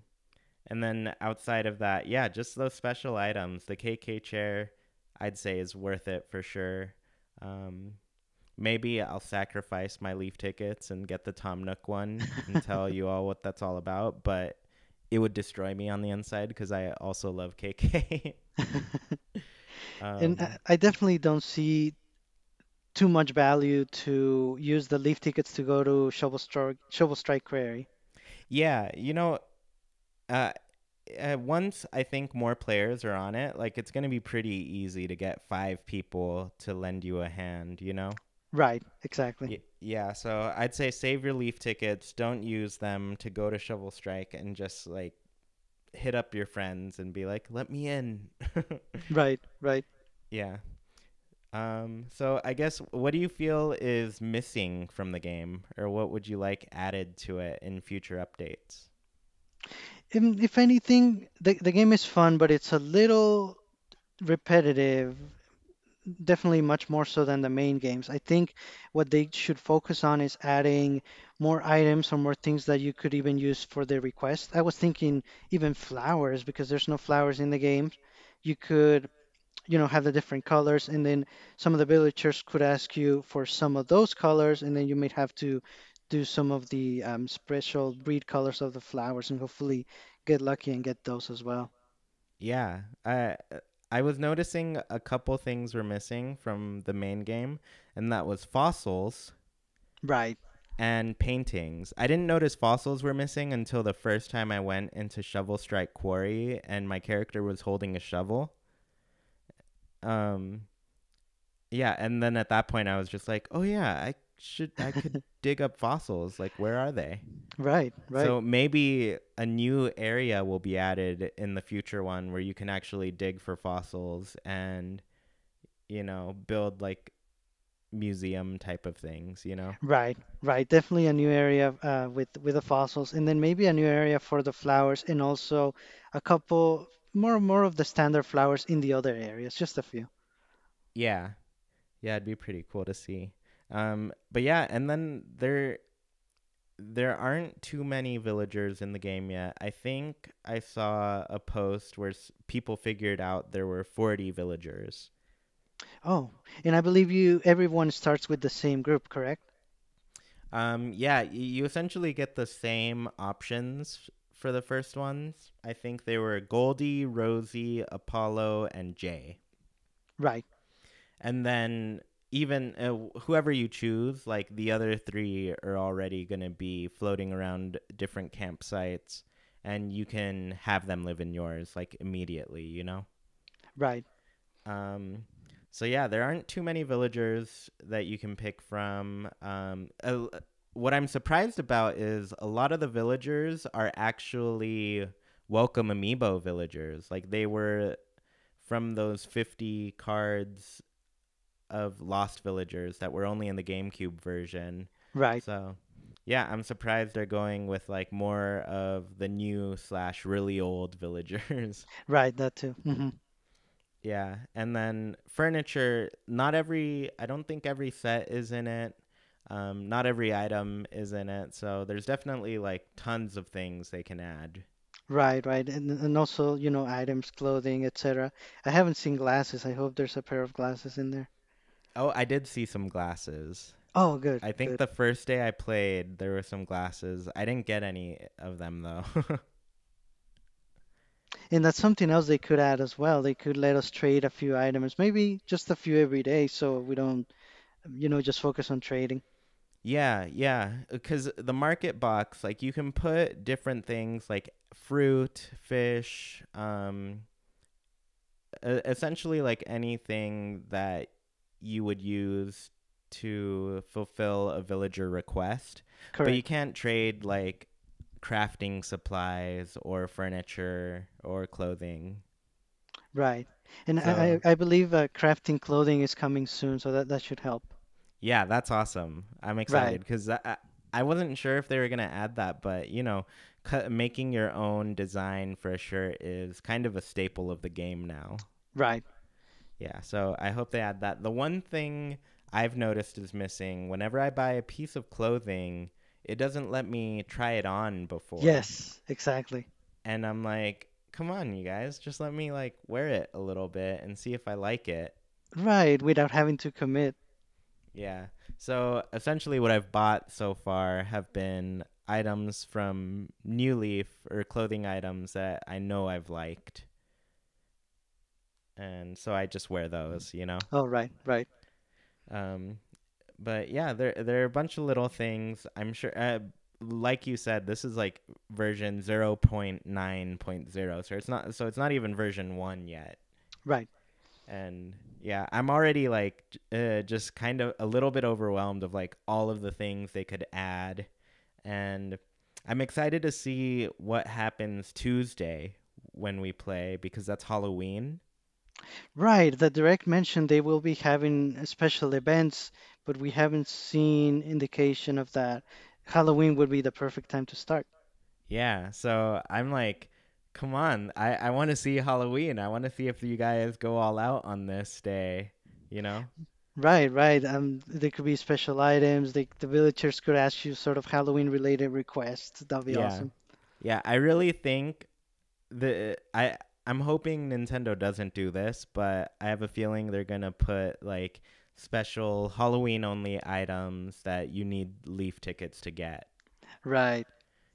and then outside of that, yeah, just those special items. The KK chair, I'd say, is worth it for sure. Um, Maybe I'll sacrifice my Leaf tickets and get the Tom Nook one and tell you all what that's all about, but it would destroy me on the inside because I also love KK. And um, I definitely don't see too much value to use the Leaf tickets to go to Shovel Strike Quarry. yeah, uh, once I think more players are on it, like it's gonna be pretty easy to get 5 people to lend you a hand. Right, exactly. Yeah, so I'd say save your Leaf tickets. Don't use them to go to Shovel Strike and just like hit up your friends and be like, "Let me in." Right, right. Yeah. So I guess what do you feel is missing from the game, or what would you like added to it in future updates? If anything, the game is fun, but it's a little repetitive, definitely much more so than the main games. I think what they should focus on is adding more items or more things that you could even use for the request. I was thinking even flowers because there's no flowers in the game. You could, have the different colors, and then some of the villagers could ask you for some of those colors, and then you might have to do some of the special breed colors of the flowers and hopefully get lucky and get those as well. Yeah, I was noticing a couple things were missing from the main game, and that was fossils Right, and paintings. I didn't notice fossils were missing until the first time I went into Shovel Strike Quarry and my character was holding a shovel. Um, yeah, and then at that point I was just like, "Oh yeah, I could dig up fossils. Like where are they?" right, right, So maybe a new area will be added in the future one where you can actually dig for fossils and, build like museum type of things. right, right. Definitely a new area with the fossils, and then maybe a new area for the flowers, and also a couple more of the standard flowers in the other areas, just a few. Yeah. Yeah, it'd be pretty cool to see. But yeah, and then there aren't too many villagers in the game yet. I think I saw a post where people figured out there were 40 villagers. Oh, and I believe everyone starts with the same group, correct? Yeah, you essentially get the same options for the first ones. I think they were Goldie, Rosie, Apollo, and Jay. Right, And then even whoever you choose, like the other three are already going to be floating around different campsites, and you can have them live in yours like immediately. right. Um, so yeah, there aren't too many villagers that you can pick from. What I'm surprised about is a lot of the villagers are actually welcome amiibo villagers. Like they were from those 50 cards of Lost Villagers that were only in the GameCube version. Right, So, yeah, I'm surprised they're going with like more of the new slash really old villagers. right, that too. Yeah, and then furniture. I don't think every set is in it. Not every item is in it. So there's definitely like tons of things they can add. Right, right. And also, items, clothing, etc. I haven't seen glasses. I hope there's a pair of glasses in there. Oh, I did see some glasses. Oh, good, I think good. the first day I played, there were some glasses. I didn't get any of them though. And that's something else they could add as well. They could let us trade a few items, maybe just a few every day, so we don't, just focus on trading. Yeah, yeah, because the market box, like you can put different things like fruit, fish, essentially like anything that you would use to fulfill a villager request, but you Correct. can't trade like crafting supplies or furniture or clothing. Right. And So I believe crafting clothing is coming soon, so that should help. yeah, that's awesome. I'm Right. excited because I wasn't sure if they were going to add that, but making your own design for a shirt is kind of a staple of the game now. Right. Yeah, so I hope they add that. The one thing I've noticed is missing whenever I buy a piece of clothing, it doesn't let me try it on before. Yes, exactly. And I'm like, come on, you guys, just let me like wear it a little bit and see if I like it. Right, without having to commit. Yeah. So essentially, what I've bought so far have been items from New Leaf or clothing items that I know I've liked, and so I just wear those. Oh, right, right, Um, but yeah, there are a bunch of little things. I'm sure, like you said, this is like version 0.9.0, so it's not even version 1 yet. right. And yeah, I'm already like just kind of a little bit overwhelmed of like all of the things they could add, and I'm excited to see what happens Tuesday when we play because that's Halloween. Right, the direct mention they will be having special events, but we haven't seen indication of that. Halloween would be the perfect time to start. Yeah, so I'm like, come on, I want to see Halloween. I want to see if you guys go all out on this day, you know? Right, right. There could be special items. The villagers could ask you sort of Halloween related requests. That'd be Yeah. awesome. Yeah, I really think the I'm hoping Nintendo doesn't do this, but I have a feeling they're gonna put like special Halloween only items that you need Leaf tickets to get. Right,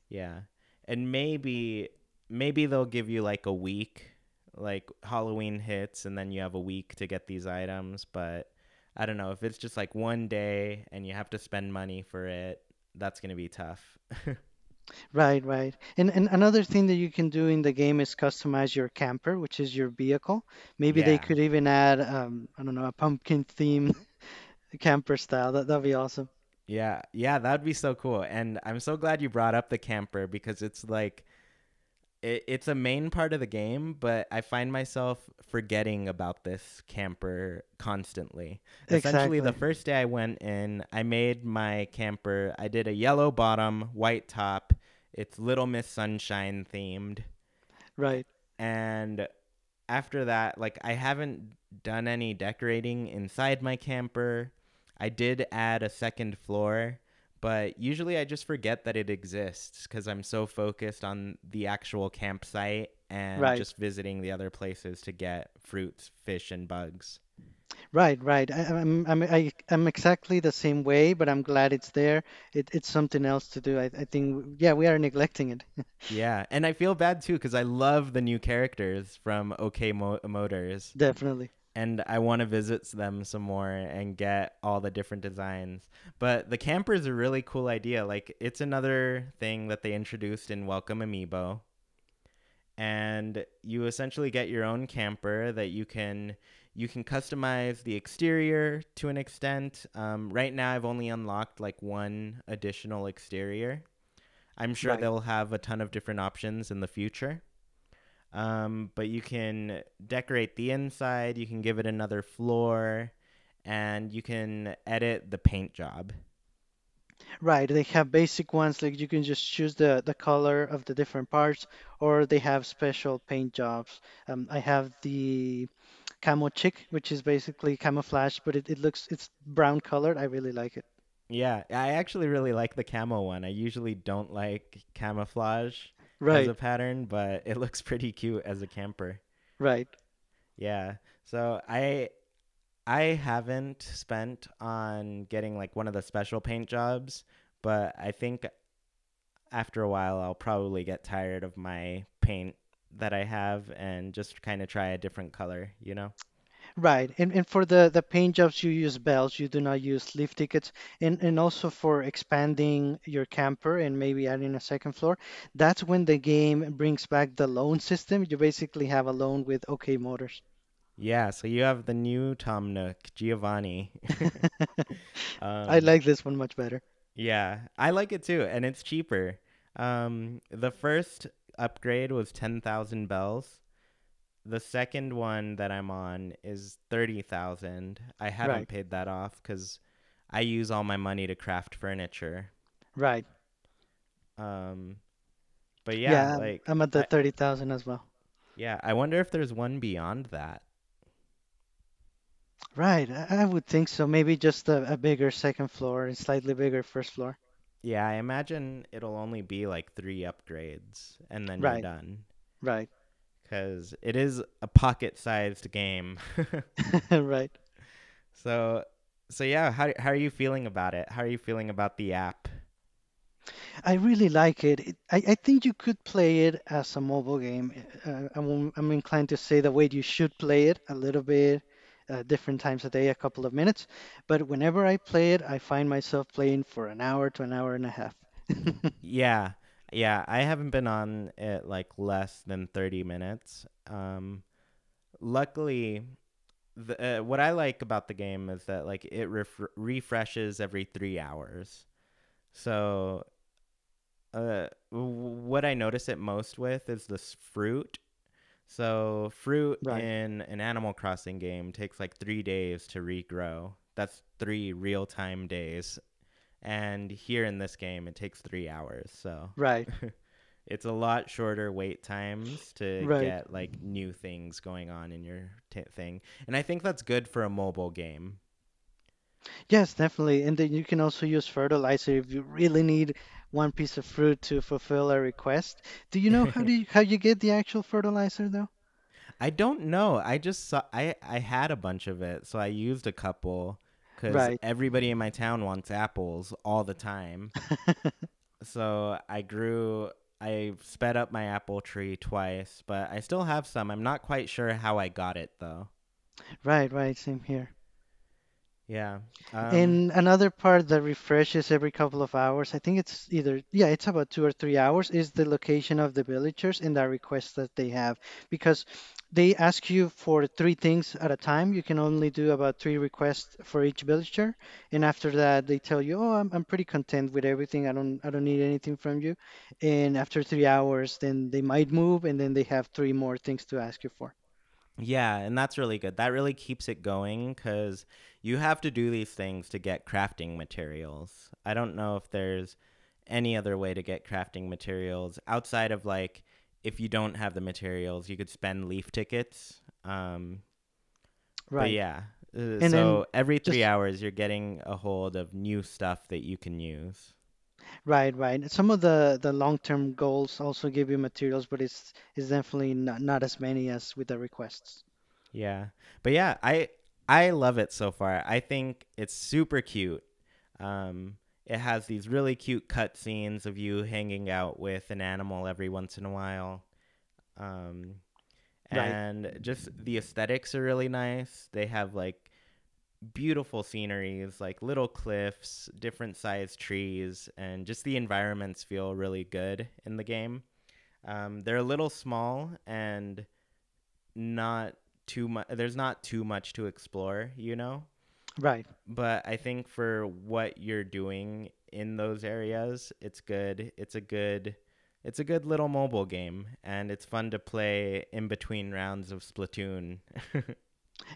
Yeah. And maybe they'll give you like a week, like Halloween hits and then you have a week to get these items, but I don't know, if it's just like one day and you have to spend money for it, that's going to be tough. right, right. And another thing that you can do in the game is customize your camper, which is your vehicle. Maybe they Yeah. could even add, I don't know, a pumpkin theme camper style. That'd be awesome. Yeah. Yeah, that'd be so cool. And I'm so glad you brought up the camper because it's like it's a main part of the game, but I find myself forgetting about this camper constantly. Essentially, the Exactly. first day I went in, I made my camper. I did a yellow bottom, white top. It's Little Miss Sunshine themed. Right. And after that, like, I haven't done any decorating inside my camper. I did add a second floor, but usually I just forget that it exists because I'm so focused on the actual campsite and Right. just visiting the other places to get fruits, fish, and bugs. Right, right. I'm exactly the same way, but I'm glad it's there. It's something else to do. I think, yeah, we are neglecting it. Yeah, and I feel bad too because I love the new characters from Motors, Definitely. and I want to visit them some more and get all the different designs. But the camper is a really cool idea. Like it's another thing that they introduced in Welcome Amiibo, and you essentially get your own camper that you can customize the exterior to an extent. Right now, I've only unlocked like one additional exterior. I'm sure Right. they'll have a ton of different options in the future. But you can decorate the inside, you can give it another floor, and you can edit the paint job. Right. They have basic ones like you can just choose the color of the different parts, or they have special paint jobs. I have the camo chick, which is basically camouflage, but it's brown colored. I really like it. Yeah, I actually really like the camo one. I usually don't like camouflage as Right. a pattern, but it looks pretty cute as a camper. Right. Yeah. So I haven't spent on getting like one of the special paint jobs, but I think after a while I'll probably get tired of my paint that I have and just kind of try a different color. Right. And for the paint jobs, you use bells, you do not use lift tickets. And also for expanding your camper and maybe adding a second floor, that's when the game brings back the loan system. You basically have a loan with OK Motors. Yeah, so you have the new Tom Nook, Giovanni. I um like this one much better. yeah, I like it too and it's cheaper. The first upgrade was 10,000 bells. The second one that I'm on is 30,000. I haven't Right. paid that off cuz I use all my money to craft furniture. Right. Um but yeah, Yeah, like I'm at the 30,000 as well. I wonder if there's one beyond that. Right. I would think so. Maybe just a bigger second floor and slightly bigger first floor. Yeah, I imagine it'll only be like 3 upgrades and then you're Right. done Right. cuz it is a pocket-sized game. Right. So So yeah, how are you feeling about it? How are you feeling about the app? I really like it. I think you could play it as a mobile game. I'm inclined to say the way you should play it a little bit, different times a day, a couple of minutes. But whenever I play it, I find myself playing for an hour to an hour and a half. Yeah. Yeah, I haven't been on it like less than 30 minutes. Luckily, what I like about the game is that like it refreshes every 3 hours. So, what I notice it most with is this fruit. So, fruit Right, in an Animal Crossing game takes like 3 days to regrow. That's three real time days. And here in this game, it takes 3 hours. So, right, it's a lot shorter wait times to right. get like new things going on in your thing. And I think that's good for a mobile game. Yes, definitely. And then you can also use fertilizer if you really need one piece of fruit to fulfill a request. Do you know how you get the actual fertilizer though? I don't know. I just saw I had a bunch of it, so I used a couple cuz Right. everybody in my town wants apples all the time. So I sped up my apple tree twice, but I still have some. I'm not quite sure how I got it though. Right, right, same here. Yeah. Um And another part that refreshes every couple of hours, I think it's either, yeah, it's about 2 or 3 hours, is the location of the villagers and the requests that they have. Because they ask you for three things at a time. You can only do about three requests for each villager. And after that, they tell you, oh, I'm pretty content with everything. I don't need anything from you. And after 3 hours, then they might move and then they have three more things to ask you for. Yeah, and that's really good. That really keeps it going because you have to do these things to get crafting materials. I don't know if there's any other way to get crafting materials outside of like if you don't have the materials, you could spend leaf tickets. But Right. yeah, And then so every three just hours, you're getting a hold of new stuff that you can use. right, right. Some of the long-term goals also give you materials, but it's definitely not as many as with the requests. Yeah, but yeah, I love it so far. I think it's super cute. It has these really cute cutscenes of you hanging out with an animal every once in a while. Um, Right, and just the aesthetics are really nice. They have like beautiful sceneries, like little cliffs, different sized trees, and just the environments feel really good in the game. They're a little small and not too much. There's not too much to explore, you know. right. But I think for what you're doing in those areas, it's good. It's a good little mobile game, and it's fun to play in between rounds of Splatoon.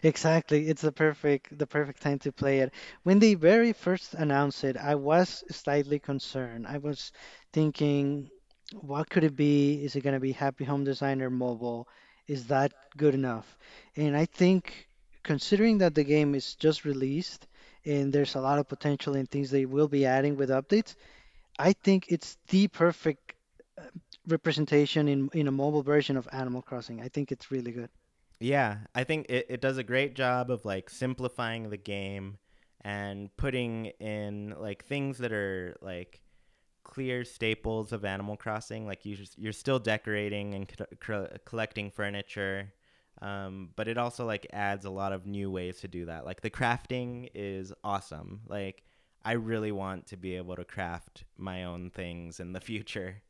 Exactly. It's the perfect time to play it. When they very first announced it, I was slightly concerned. I was thinking, what could it be? Is it going to be Happy Home Designer mobile? Is that good enough? And I think considering that the game is just released and there's a lot of potential in things they will be adding with updates, I think it's the perfect representation in a mobile version of Animal Crossing. I think it's really good. Yeah, I think it does a great job of like simplifying the game and putting in like things that are like clear staples of Animal Crossing. Like you're still decorating and collecting furniture, but it also like adds a lot of new ways to do that. Like the crafting is awesome. Like I really want to be able to craft my own things in the future.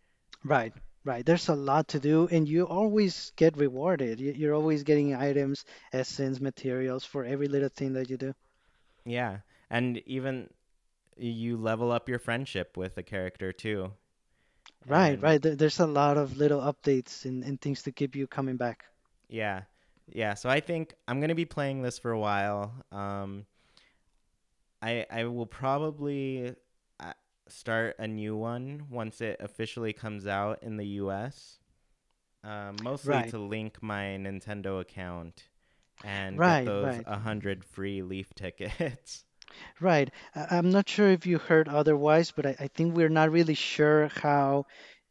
Right, right. There's a lot to do, and you always get rewarded. You're always getting items, essence, materials for every little thing that you do. Yeah, and even you level up your friendship with the character too. Right, And right. There's a lot of little updates and things to keep you coming back. yeah, yeah. So I think I'm gonna be playing this for a while. I will probably uh, start a new one once it officially comes out in the U.S. Mostly Right, to link my Nintendo account and get right, those right, 100 free Leaf tickets. right. I'm not sure if you heard otherwise, but I think we're not really sure how.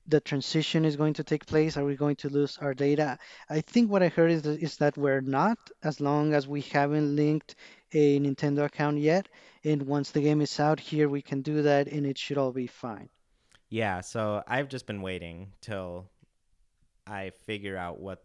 the transition is going to take place. Are we going to lose our data? I think what I heard is that we're not, as long as we haven't linked a Nintendo account yet. And once the game is out here, we can do that and it should all be fine. Yeah, so I've just been waiting till I figure out what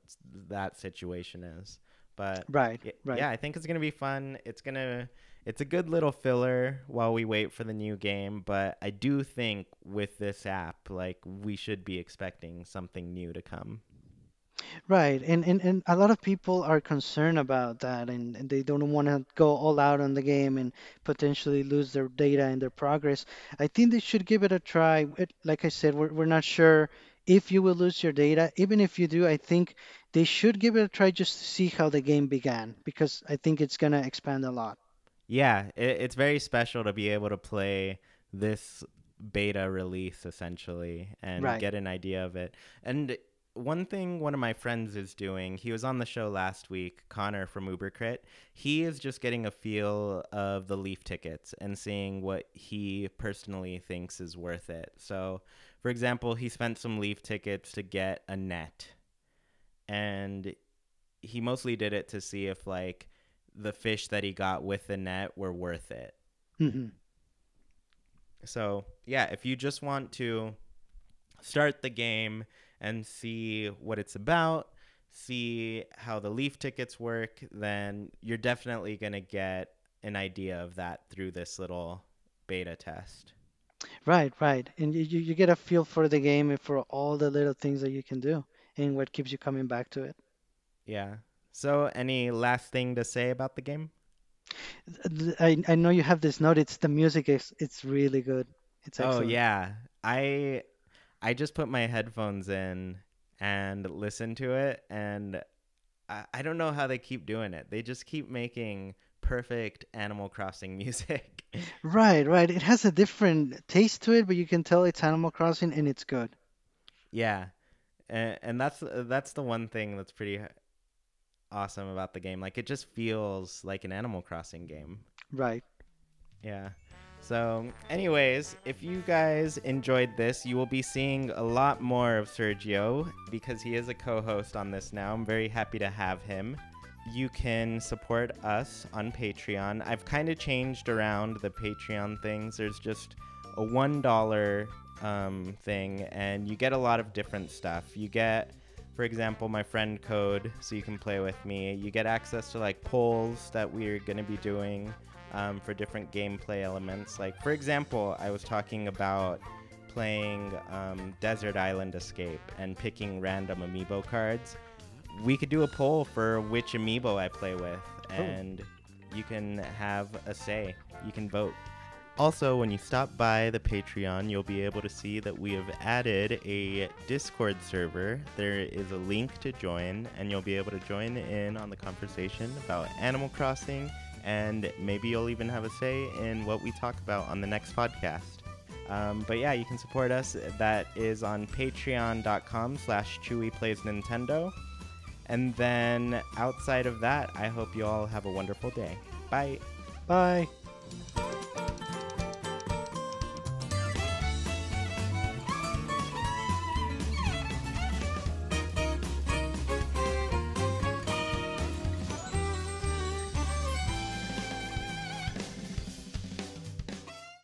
that situation is. But Right, right. yeah, I think it's gonna be fun. It's a good little filler while we wait for the new game. But I do think with this app, like we should be expecting something new to come. Right, and a lot of people are concerned about that, and they don't want to go all out on the game and potentially lose their data and their progress. I think they should give it a try. Like I said, we're not sure if you will lose your data. Even if you do, I think they should give it a try just to see how the game began, because I think it's gonna expand a lot. Yeah, it's very special to be able to play this beta release essentially and Right. get an idea of it. And one thing one of my friends is doing, he was on the show last week, Connor from UberCrit. He is just getting a feel of the Leaf tickets and seeing what he personally thinks is worth it. So, for example, he spent some Leaf tickets to get a net, and he mostly did it to see if like the fish that he got with the net were worth it. Hmm. So, yeah, if you just want to start the game and see what it's about, see how the Leaf tickets work, then you're definitely going to get an idea of that through this little beta test. Right, right. And you get a feel for the game and for all the little things that you can do and what keeps you coming back to it. Yeah. So, any last thing to say about the game? I know you have this note. It's the music is it's really good. It's Oh, excellent. yeah. I just put my headphones in and listen to it, and I don't know how they keep doing it. They just keep making perfect Animal Crossing music. Right, right. It has a different taste to it, but you can tell it's Animal Crossing and it's good. Yeah, and that's the one thing that's pretty awesome about the game. Like it just feels like an Animal Crossing game. Right. Yeah. So, anyways, if you guys enjoyed this, you will be seeing a lot more of Sergio because he is a co host on this now. I'm very happy to have him. You can support us on Patreon. I've kind of changed around the Patreon things. There's just a $1 thing, and you get a lot of different stuff. You get, for example, my friend code, so you can play with me. You get access to like polls that we're going to be doing for different gameplay elements. Like, for example, I was talking about playing Desert Island Escape and picking random amiibo cards. We could do a poll for which amiibo I play with, and you can have a say. You can vote. Also, when you stop by the Patreon, you'll be able to see that we have added a Discord server. There is a link to join, and you'll be able to join in on the conversation about Animal Crossing, and maybe you'll even have a say in what we talk about on the next podcast. But yeah, you can support us. That is on patreon.com/ChewiePlaysNintendo. And then outside of that, I hope you all have a wonderful day. Bye. Bye.